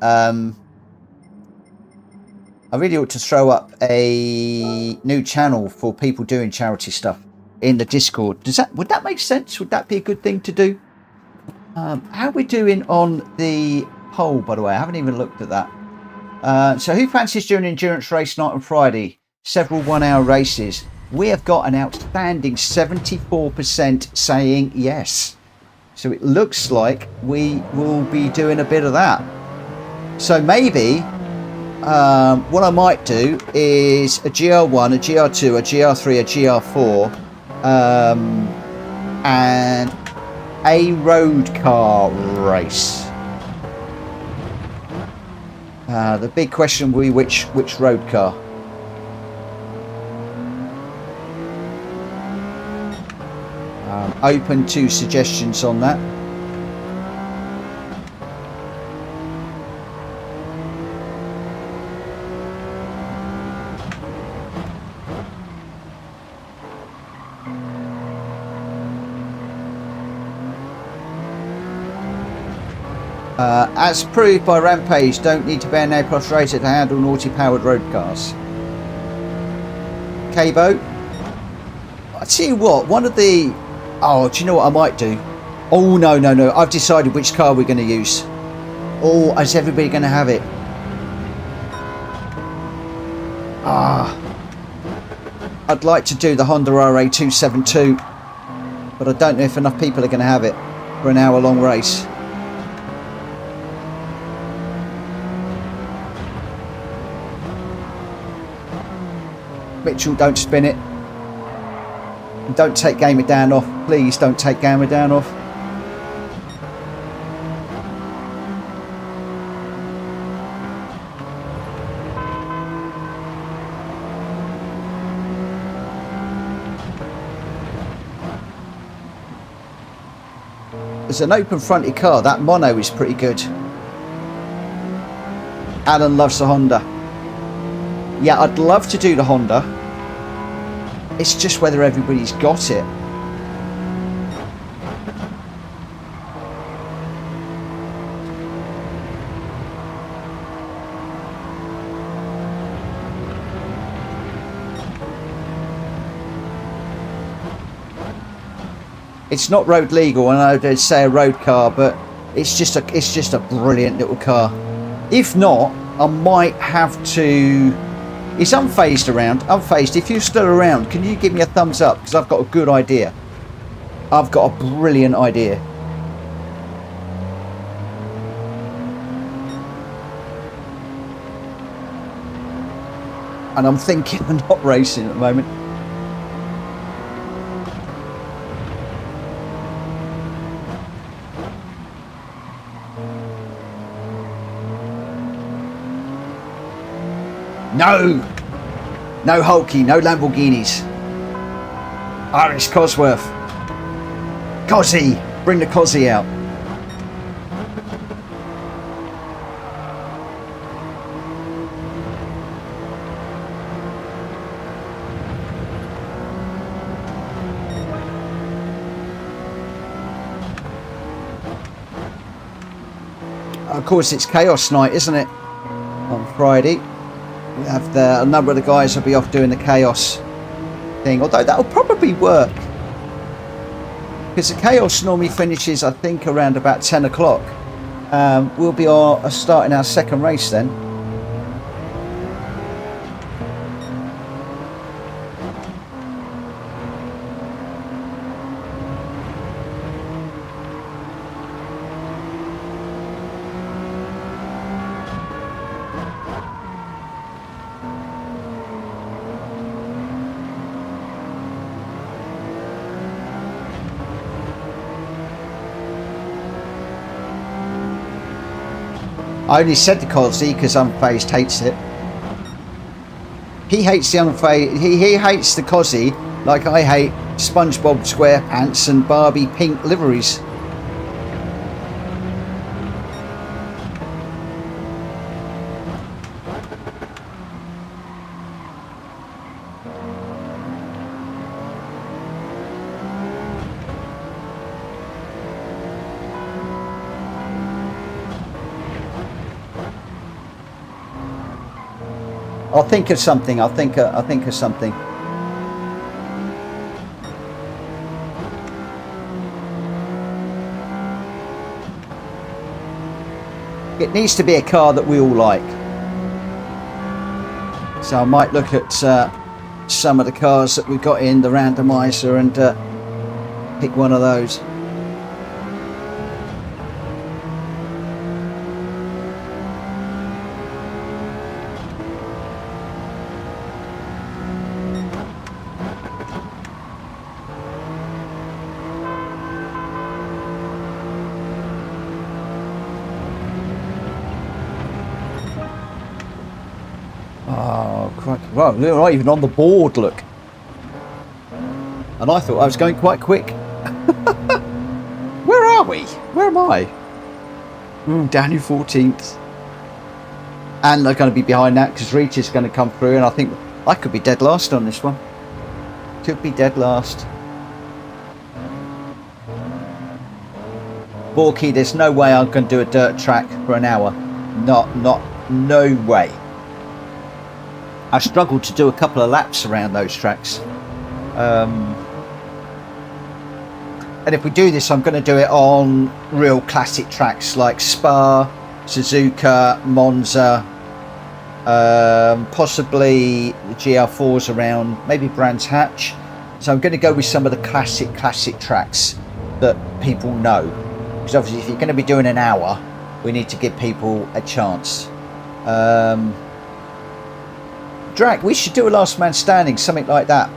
up a new channel for people doing charity stuff in the Discord. Would that make sense? Would that be a good thing to do? How are we doing on the poll, by the way? I haven't even looked at that. So who fancies doing an endurance race night on Friday? Several 1 hour races. We have got an outstanding 74% saying yes. So it looks like we will be doing a bit of that. So maybe what I might do is a GR1, a GR2, a GR3, a GR4, and a road car race. The big question will be which road car. Open to suggestions on that. As proved by Rampage, don't need to be an A-plus racer to handle naughty powered road cars. Cabo, I tell you what, one of the... Oh, do you know what I might do? Oh, no. I've decided which car we're going to use. Oh, is everybody going to have it? I'd like to do the Honda RA272, but I don't know if enough people are going to have it for an hour-long race. Mitchell, don't spin it. Don't take Gamer Dan off. Please don't take Gamer Dan off. There's an open fronted car. That mono is pretty good. Alan loves the Honda. Yeah, I'd love to do the Honda. It's just whether everybody's got it. It's not road legal, and I would say a road car, but it's just a brilliant little car. If not, I might have to... It's Unfazed around. Unfazed, if you're still around, can you give me a thumbs up? Because I've got a good idea. I've got a brilliant idea. And I'm thinking of not racing at the moment. No Hulky, no Lamborghinis. Irish Cosworth. Cozzy, bring the Cozzy out. Of course, it's chaos night, isn't it? On Friday, we have a number of the guys will be off doing the chaos thing. Although that'll probably work because the chaos normally finishes, I think, around about 10 o'clock. We'll be starting our second race then. I only said to Cosy because Unfazed hates it. He hates the Unfazed. He hates the Cosy like I hate SpongeBob SquarePants and Barbie pink liveries. I'll think of something. I'll think of something. It needs to be a car that we all like. So I might look at some of the cars that we've got in the randomiser and pick one of those. Well, we're not even on the board, look. And I thought I was going quite quick. Where are we? Where am I? Down your 14th. And they're going to be behind that because Reach is going to come through. And I think I could be dead last on this one. Could be dead last. Borky, there's no way I'm going to do a dirt track for an hour. No way. I struggled to do a couple of laps around those tracks. And if we do this, I'm going to do it on real classic tracks like Spa, Suzuka, Monza, possibly the GR4s around, maybe Brands Hatch. So I'm going to go with some of the classic tracks that people know. Because obviously if you're going to be doing an hour, we need to give people a chance. Drac, we should do a last man standing, something like that.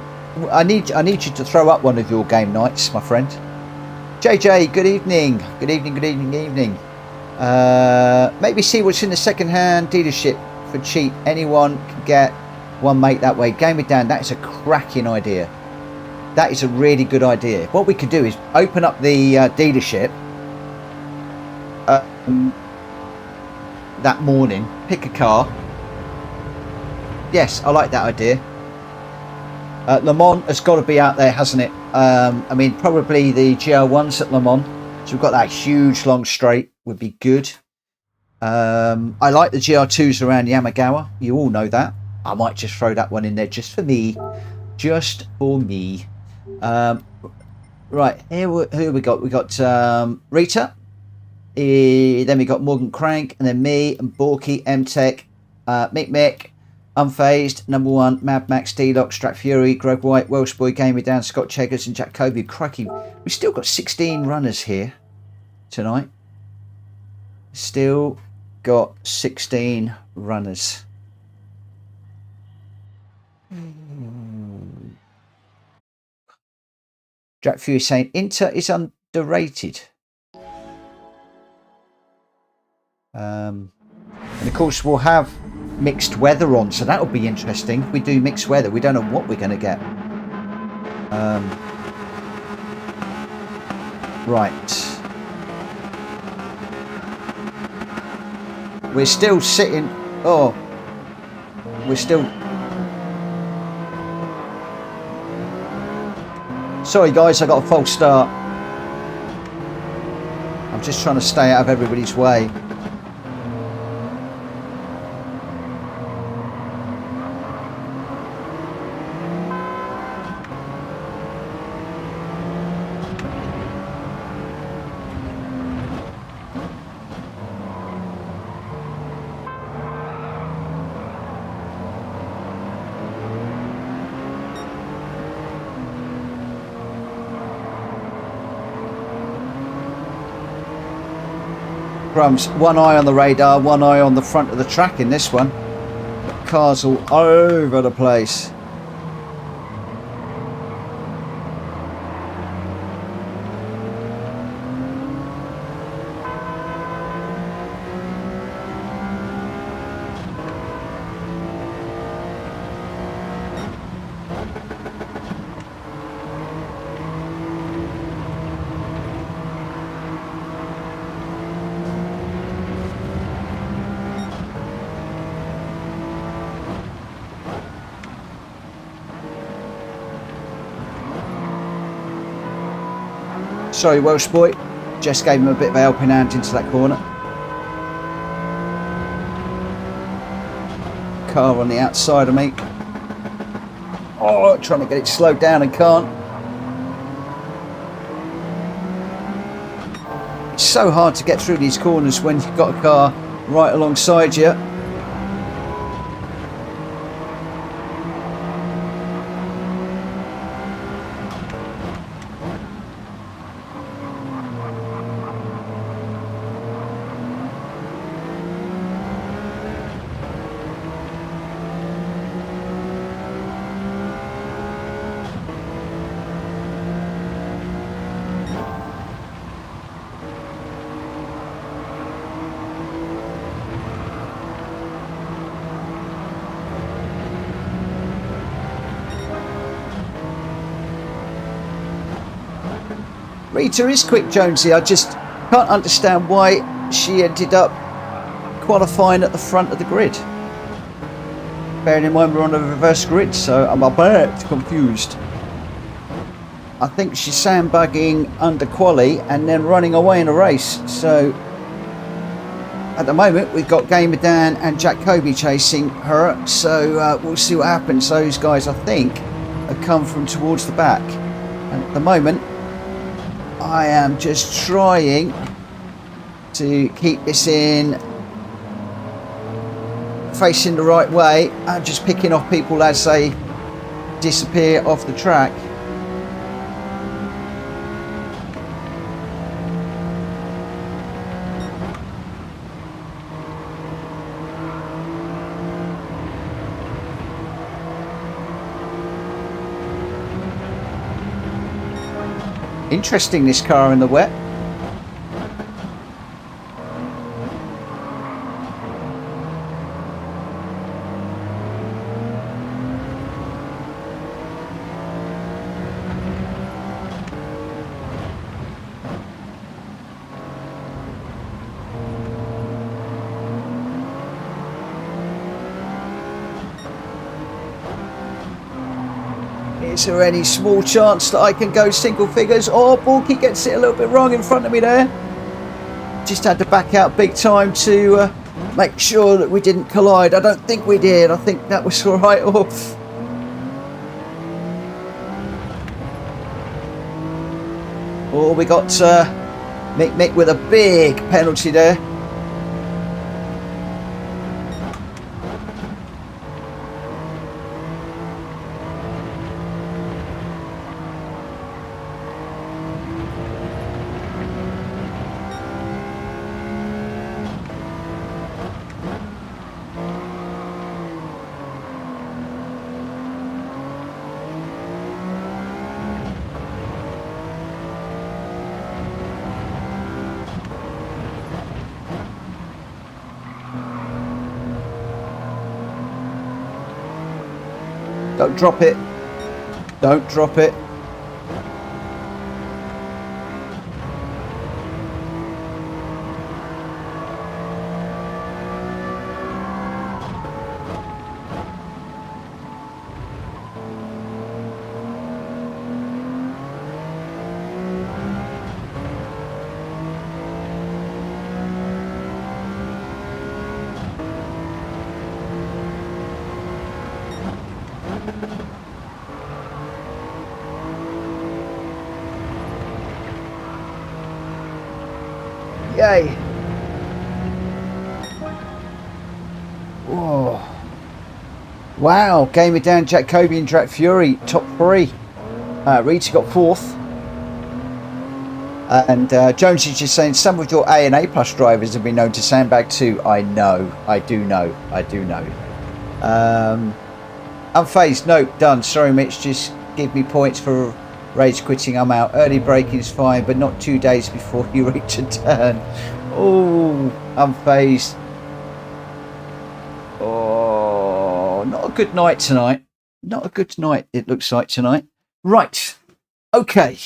I need you to throw up one of your game nights, my friend. JJ, good evening. Good evening. Maybe see what's in the second-hand dealership for cheap. Anyone can get one mate that way. Game it down. That is a cracking idea. That is a really good idea. What we could do is open up the dealership that morning, pick a car. Yes, I like that idea. Le Mans has got to be out there, hasn't it? I mean, probably the GR1s at Le Mans. So we've got that huge long straight would be good. I like the GR2s around Yamagawa. You all know that. I might just throw that one in there just for me. Just for me. Right, who we got? We got Rita. Then we got Morgan Crank. And then me and Borky, M-Tech, Mick. Unfazed, number one, Mad Max, D-Lock, Strat Fury, Greg White, Welsh Boy, Gamey Down, Scott Cheggers and Jack Covey. Crikey, we've still got 16 runners here tonight. Still got 16 runners. Jack Fury saying, Inter is underrated. And of course we'll have mixed weather on, so that'll be interesting. If we do mixed weather, we don't know what we're going to get. Right, we're still sitting. Oh, we're still. Sorry guys, I got a false start. I'm just trying to stay out of everybody's way. crumbs. One eye on the radar, one eye on the front of the track in this one. Cars all over the place. Sorry, Welsh boy. Just gave him a bit of a helping hand into that corner. Car on the outside of me. Oh, trying to get it slowed down and can't. It's so hard to get through these corners when you've got a car right alongside you. Rita is quick, Jonesy. I just can't understand why she ended up qualifying at the front of the grid. Bearing in mind we're on a reverse grid, so I'm a bit confused. I think she's sandbagging under quali and then running away in a race. So at the moment we've got Gamer Dan and Jack Kobe chasing her. So we'll see what happens. Those guys, I think, have come from towards the back. And at the moment, I am just trying to keep this in facing the right way and just picking off people as they disappear off the track. Interesting, this car in the wet. Is there any small chance that I can go single figures? Oh, Borky gets it a little bit wrong in front of me there. Just had to back out big time to make sure that we didn't collide. I don't think we did. I think that was all right off. Oh, we got Mick with a big penalty there. Don't drop it. Don't drop it. Yay. Whoa. Wow, Gamer Dan, Jack Kobe and Drac Fury, top three. Rita got fourth. And Jones is just saying some of your A and A plus drivers have been known to sandbag too. I know, I do know. Unfazed, no, done. Sorry, Mitch, just give me points for rage quitting. I'm out. Early braking is fine, but not 2 days before you reach a turn. Oh, unfazed. Oh, not a good night tonight. Not a good night, it looks like tonight. Right. Okay.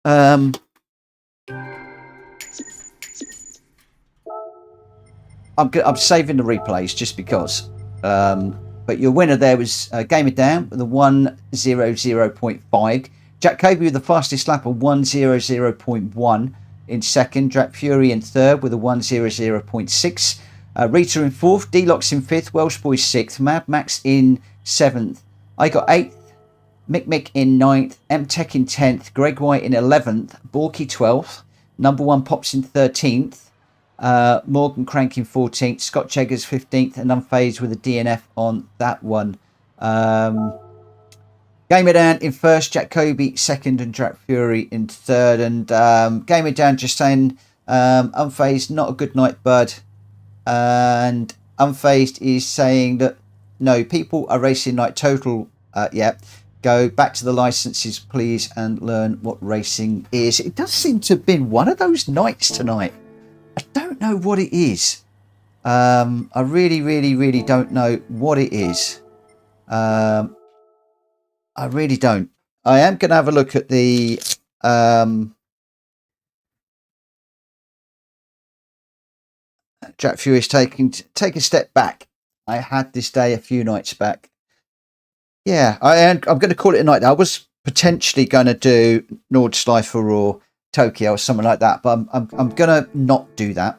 I'm saving the replays just because. But your winner there was Gamer Down with a 1:00.5. Jack Kobe with the fastest lap of 1:00.1 in second. Jack Fury in third with a 1:00.6. Rita in fourth. D-Lox in fifth. Welsh Boys sixth. Mad Max in seventh. I got eighth. Mick in ninth. M-Tech in 10th. Greg White in 11th. Borky 12th. Number one Pops in 13th. Morgan Crank in 14th, Scott Cheggers 15th, and Unfazed with a DNF on that one. Gamer Down in first, Jack Kobe second, and Jack Fury in third. And Gamer Down just saying, Unfazed, not a good night, bud. And Unfazed is saying that no, people are racing like total. Yeah, go back to the licenses, please, and learn what racing is. It does seem to have been one of those nights tonight. I don't know what it is. I really don't know what it is. I really don't. I am going to have a look at the Jack Fury's take a step back. I had this day a few nights back. Yeah, I'm going to call it a night. I was potentially going to do Nordschleifer or Tokyo or something like that, but I'm gonna not do that.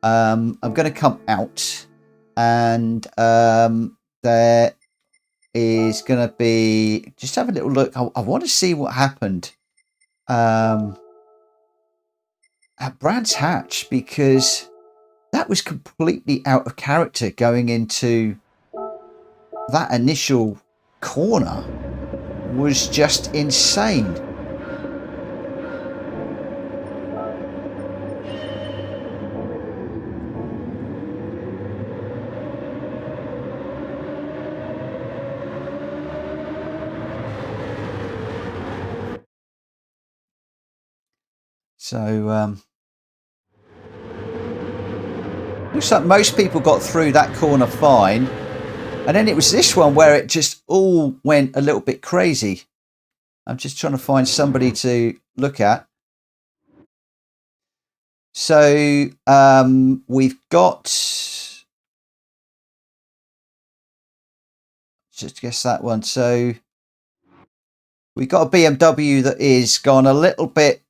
I'm gonna come out, and there is gonna be just have a little look. I want to see what happened at Brands Hatch, because that was completely out of character going into that initial corner. Was just insane. So looks like most people got through that corner fine, and then it was this one where it just all went a little bit crazy. I'm just trying to find somebody to look at. So we've got, just guess that one. So we've got a BMW that is gone a little bit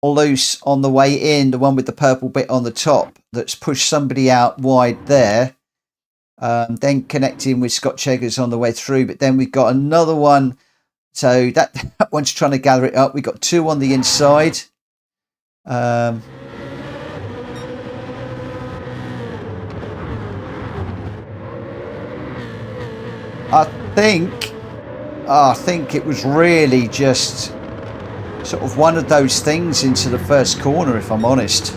loose on the way in, the one with the purple bit on the top, that's pushed somebody out wide there, then connecting with Scott Cheggers on the way through. But then we've got another one, so that one's trying to gather it up. We've got two on the inside. I think it was really just sort of one of those things into the first corner, if I'm honest.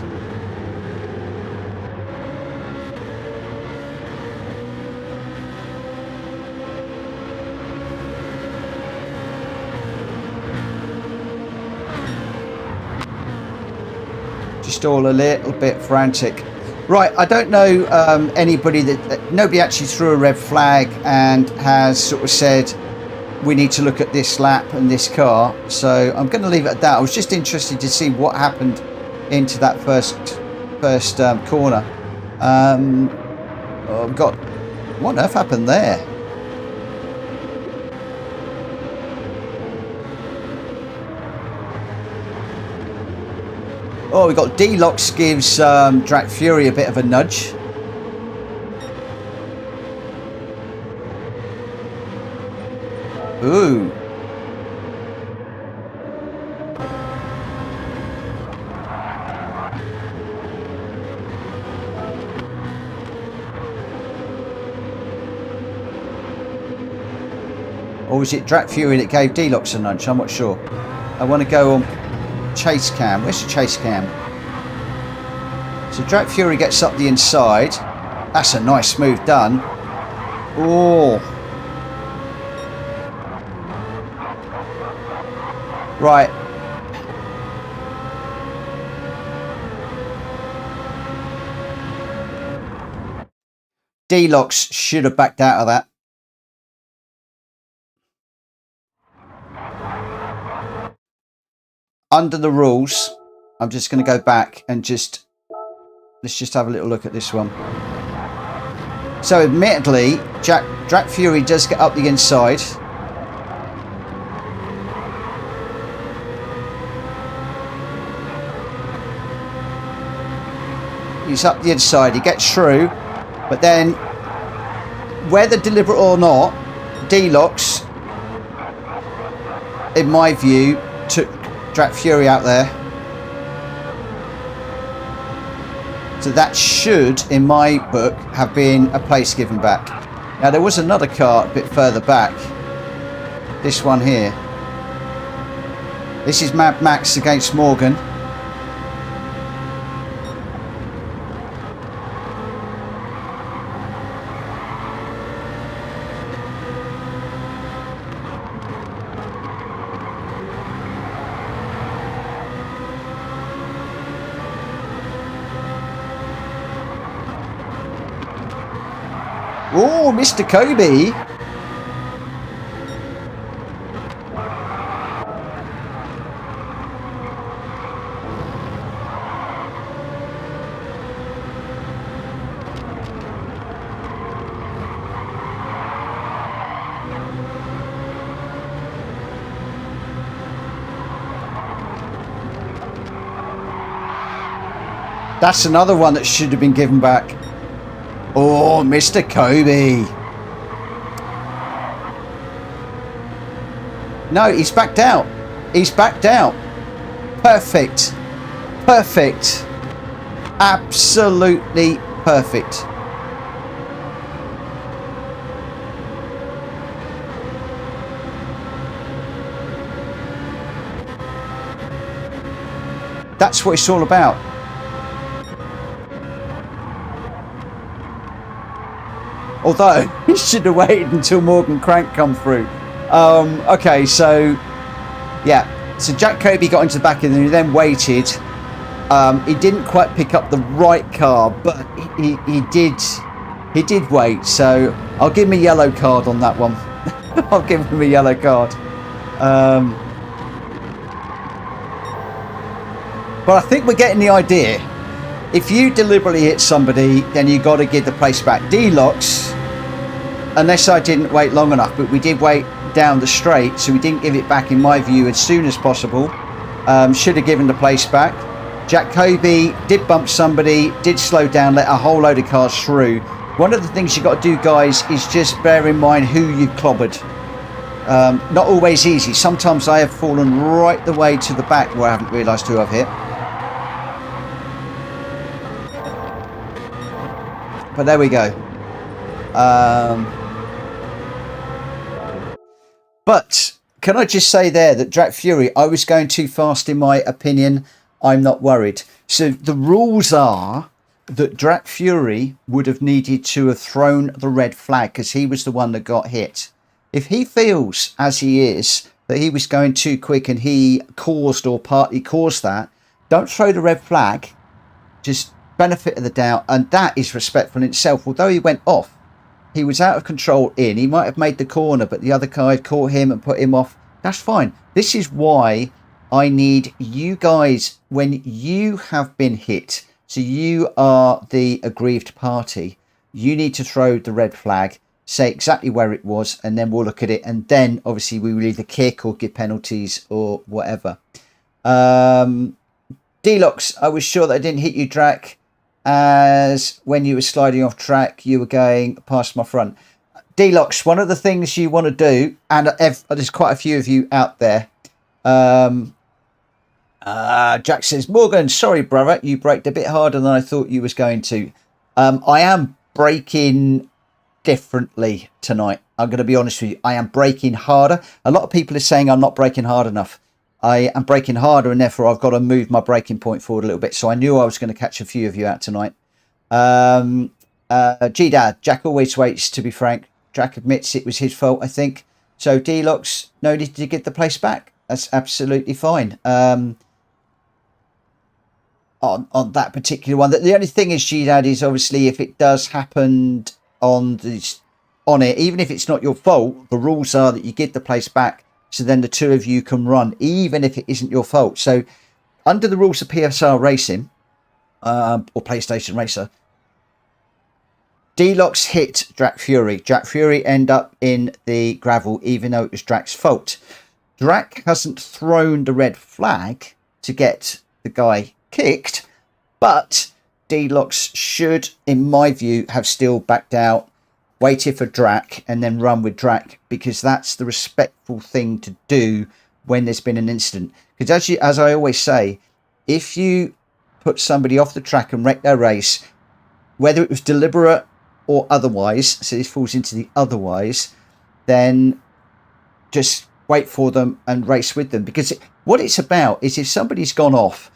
Just all a little bit frantic. Right, I don't know anybody that nobody actually threw a red flag and has sort of said we need to look at this lap and this car, so I'm going to leave it at that. I was just interested to see what happened into that first corner. I've got, what on earth happened there? Oh, we've got D-Lox gives Drac Fury a bit of a nudge. Ooh. Or was it Drac Fury that gave D-Lox a nudge? I'm not sure. I want to go on. chase cam. Where's the chase cam? So Drag Fury gets up the inside. That's a nice move done. Oh. Right. D-Locks should have backed out of that. Under the rules, I'm just going to go back and let's just have a little look at this one. So admittedly, Drag Fury does get up the inside. He's up the inside, he gets through, but then, whether deliberate or not, D-Locks, in my view, took Drag Fury out there. So that should, in my book, have been a place given back. Now there was another car a bit further back. This one here. This is Mad Max against Morgan. Oh, Mr. Kobe. That's another one that should have been given back. Oh, Mr. Kobe. No, he's backed out. He's backed out. Perfect. Perfect. Absolutely perfect. That's what it's all about. Although, he should have waited until Morgan Crank come through. Okay, so, yeah. So Jack Kobe got into the back and then waited. He didn't quite pick up the right car, but he did wait. So, I'll give him a yellow card on that one. I'll give him a yellow card. But I think we're getting the idea. If you deliberately hit somebody, then you got to give the place back. D-Locks, unless I didn't wait long enough, but we did wait down the straight, so we didn't give it back, in my view, as soon as possible. Should have given the place back. Jack Kobe did bump somebody, did slow down, let a whole load of cars through. One of the things you've got to do, guys, is just bear in mind who you've clobbered. Not always easy. Sometimes I have fallen right the way to the back where I haven't realised who I've hit. But there we go. But can I just say there that Drag Fury, I was going too fast in my opinion. I'm not worried. So the rules are that Drag Fury would have needed to have thrown the red flag because he was the one that got hit. If he feels, as he is, that he was going too quick and he caused or partly caused that, don't throw the red flag. Just benefit of the doubt, and that is respectful in itself. Although he went off, he was out of control in. He might have made the corner, but the other guy had caught him and put him off. That's fine. This is why I need you guys, when you have been hit, so you are the aggrieved party, you need to throw the red flag, say exactly where it was, and then we'll look at it, and then obviously we will either kick or give penalties or whatever. D-Locks, I was sure that I didn't hit you, Drac, as when you were sliding off track, you were going past my front. D-Locks, one of the things you want to do, and there's quite a few of you out there. Jack says, Morgan, sorry, brother, you braked a bit harder than I thought you was going to. I am braking differently tonight. I'm going to be honest with you. I am braking harder. A lot of people are saying I'm not braking hard enough. I am braking harder, and therefore I've got to move my braking point forward a little bit. So I knew I was going to catch a few of you out tonight. G-Dad, Jack always waits, to be frank. Jack admits it was his fault, I think. So D-Locks, no need to give the place back. That's absolutely fine. On that particular one, the only thing is, G-Dad, is obviously if it does happen on it, even if it's not your fault, the rules are that you give the place back, so then the two of you can run, even if it isn't your fault. So under the rules of PSR Racing, or PlayStation Racer, D-Locks hit Drac Fury. Drac Fury end up in the gravel, even though it was Drac's fault. Drac hasn't thrown the red flag to get the guy kicked, but D-Locks should, in my view, have still backed out, waited for Drac, and then run with Drac, because that's the respectful thing to do when there's been an incident. Because as I always say, if you put somebody off the track and wreck their race, whether it was deliberate or otherwise, so this falls into the otherwise, then just wait for them and race with them. Because what it's about is if somebody's gone off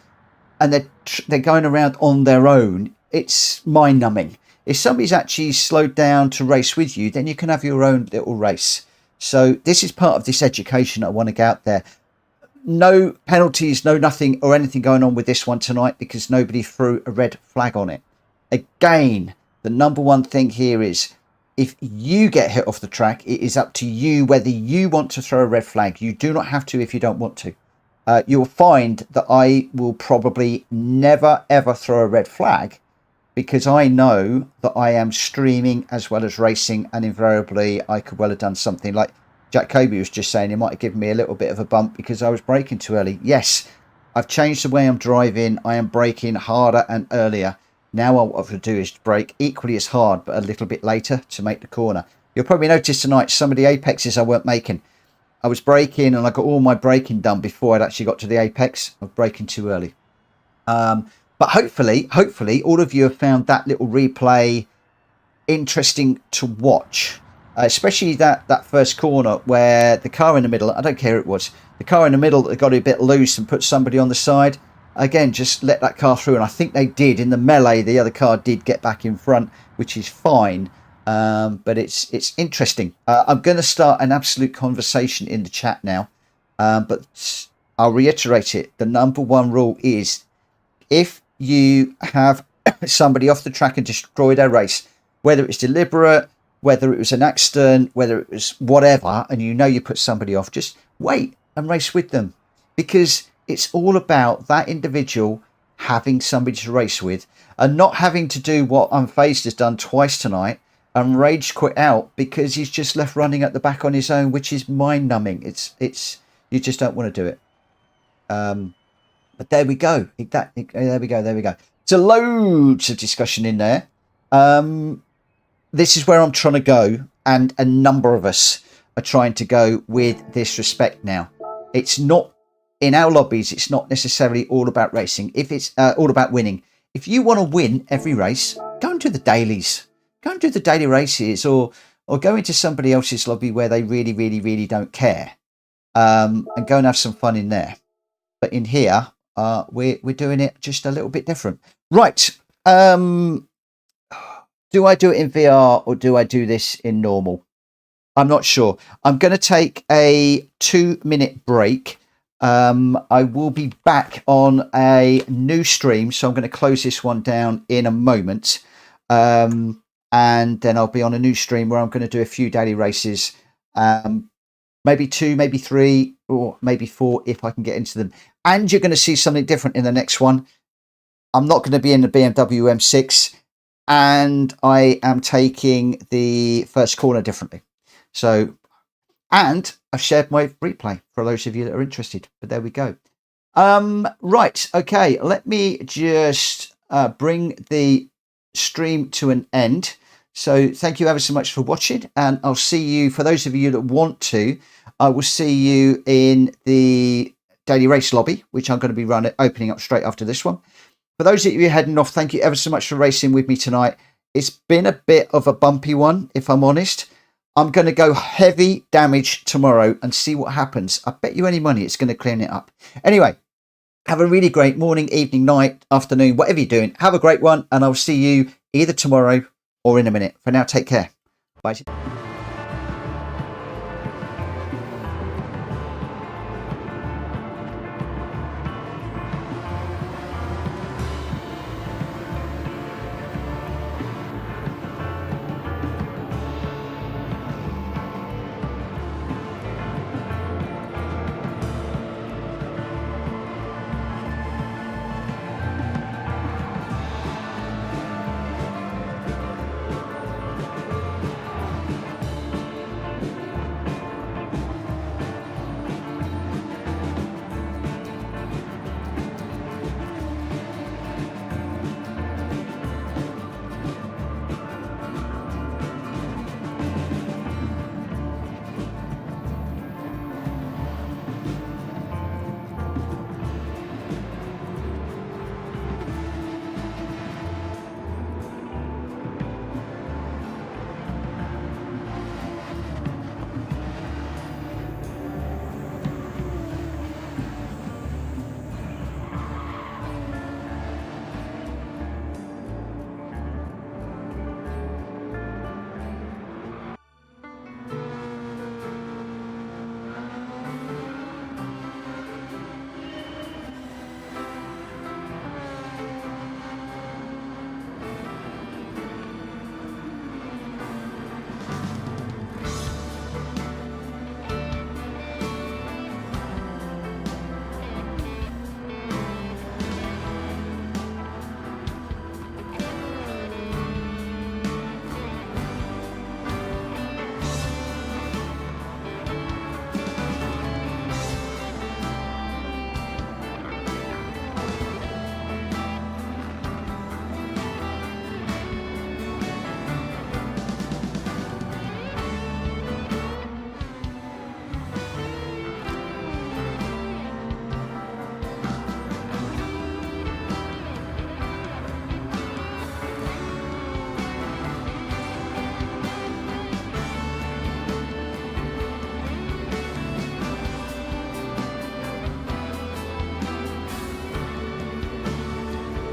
and they're going around on their own, it's mind-numbing. If somebody's actually slowed down to race with you, then you can have your own little race. So this is part of this education I want to get out there. No penalties, no nothing or anything going on with this one tonight, because nobody threw a red flag on it. Again, the number one thing here is, if you get hit off the track, it is up to you whether you want to throw a red flag. You do not have to if you don't want to. You'll find that I will probably never ever throw a red flag, because I know that I am streaming as well as racing, and invariably I could well have done something like Jack Kobe was just saying. He might have given me a little bit of a bump because I was braking too early. Yes, I've changed the way I'm driving. I am braking harder and earlier. Now what I've got to do is brake equally as hard, but a little bit later to make the corner. You'll probably notice tonight some of the apexes I weren't making. I was braking and I got all my braking done before I'd actually got to the apex. I was braking too early. But hopefully all of you have found that little replay interesting to watch. Especially that first corner where the car in the middle, I don't care who it was, the car in the middle that got a bit loose and put somebody on the side. Again, just let that car through, and I think they did. In the melee, the other car did get back in front, which is fine. But it's interesting. I'm going to start an absolute conversation in the chat now, but I'll reiterate it. The number one rule is, if you have somebody off the track and destroy their race, whether it's deliberate, whether it was an accident, whether it was whatever, and you know you put somebody off, just wait and race with them, because it's all about that individual having somebody to race with, and not having to do what Unfazed has done twice tonight and rage quit out because he's just left running at the back on his own, which is mind numbing. It's you just don't want to do it. But there we go. There we go. So loads of discussion in there. This is where I'm trying to go, and a number of us are trying to go with this respect now. It's not, in our lobbies, it's not necessarily all about racing. If it's all about winning, if you want to win every race, go and do the dailies. Go and do the daily races, or go into somebody else's lobby where they really don't care, and go and have some fun in there. But in here, we're doing it just a little bit different. Right. Do I do it in VR or do I do this in normal? I'm not sure. I'm going to take a 2-minute break. I will be back on a new stream, so I'm going to close this one down in a moment. And then I'll be on a new stream where I'm going to do a few daily races. Maybe 2, maybe 3, or maybe 4 if I can get into them. And you're going to see something different in the next one. I'm not going to be in the BMW M6, and I am taking the first corner differently. So, and I've shared my replay for those of you that are interested. But there we go. Right. Okay. Let me just bring the stream to an end. So thank you ever so much for watching, and I'll see you, for those of you that want to, I will see you in the daily race lobby, which I'm going to be opening up straight after this one. For those of you heading off, thank you ever so much for racing with me tonight. It's been a bit of a bumpy one, if I'm honest. I'm going to go heavy damage tomorrow and see what happens. I bet you any money it's going to clean it up. Anyway, have a really great morning, evening, night, afternoon, whatever you're doing. Have a great one, and I'll see you either tomorrow or in a minute. For now, take care. Bye.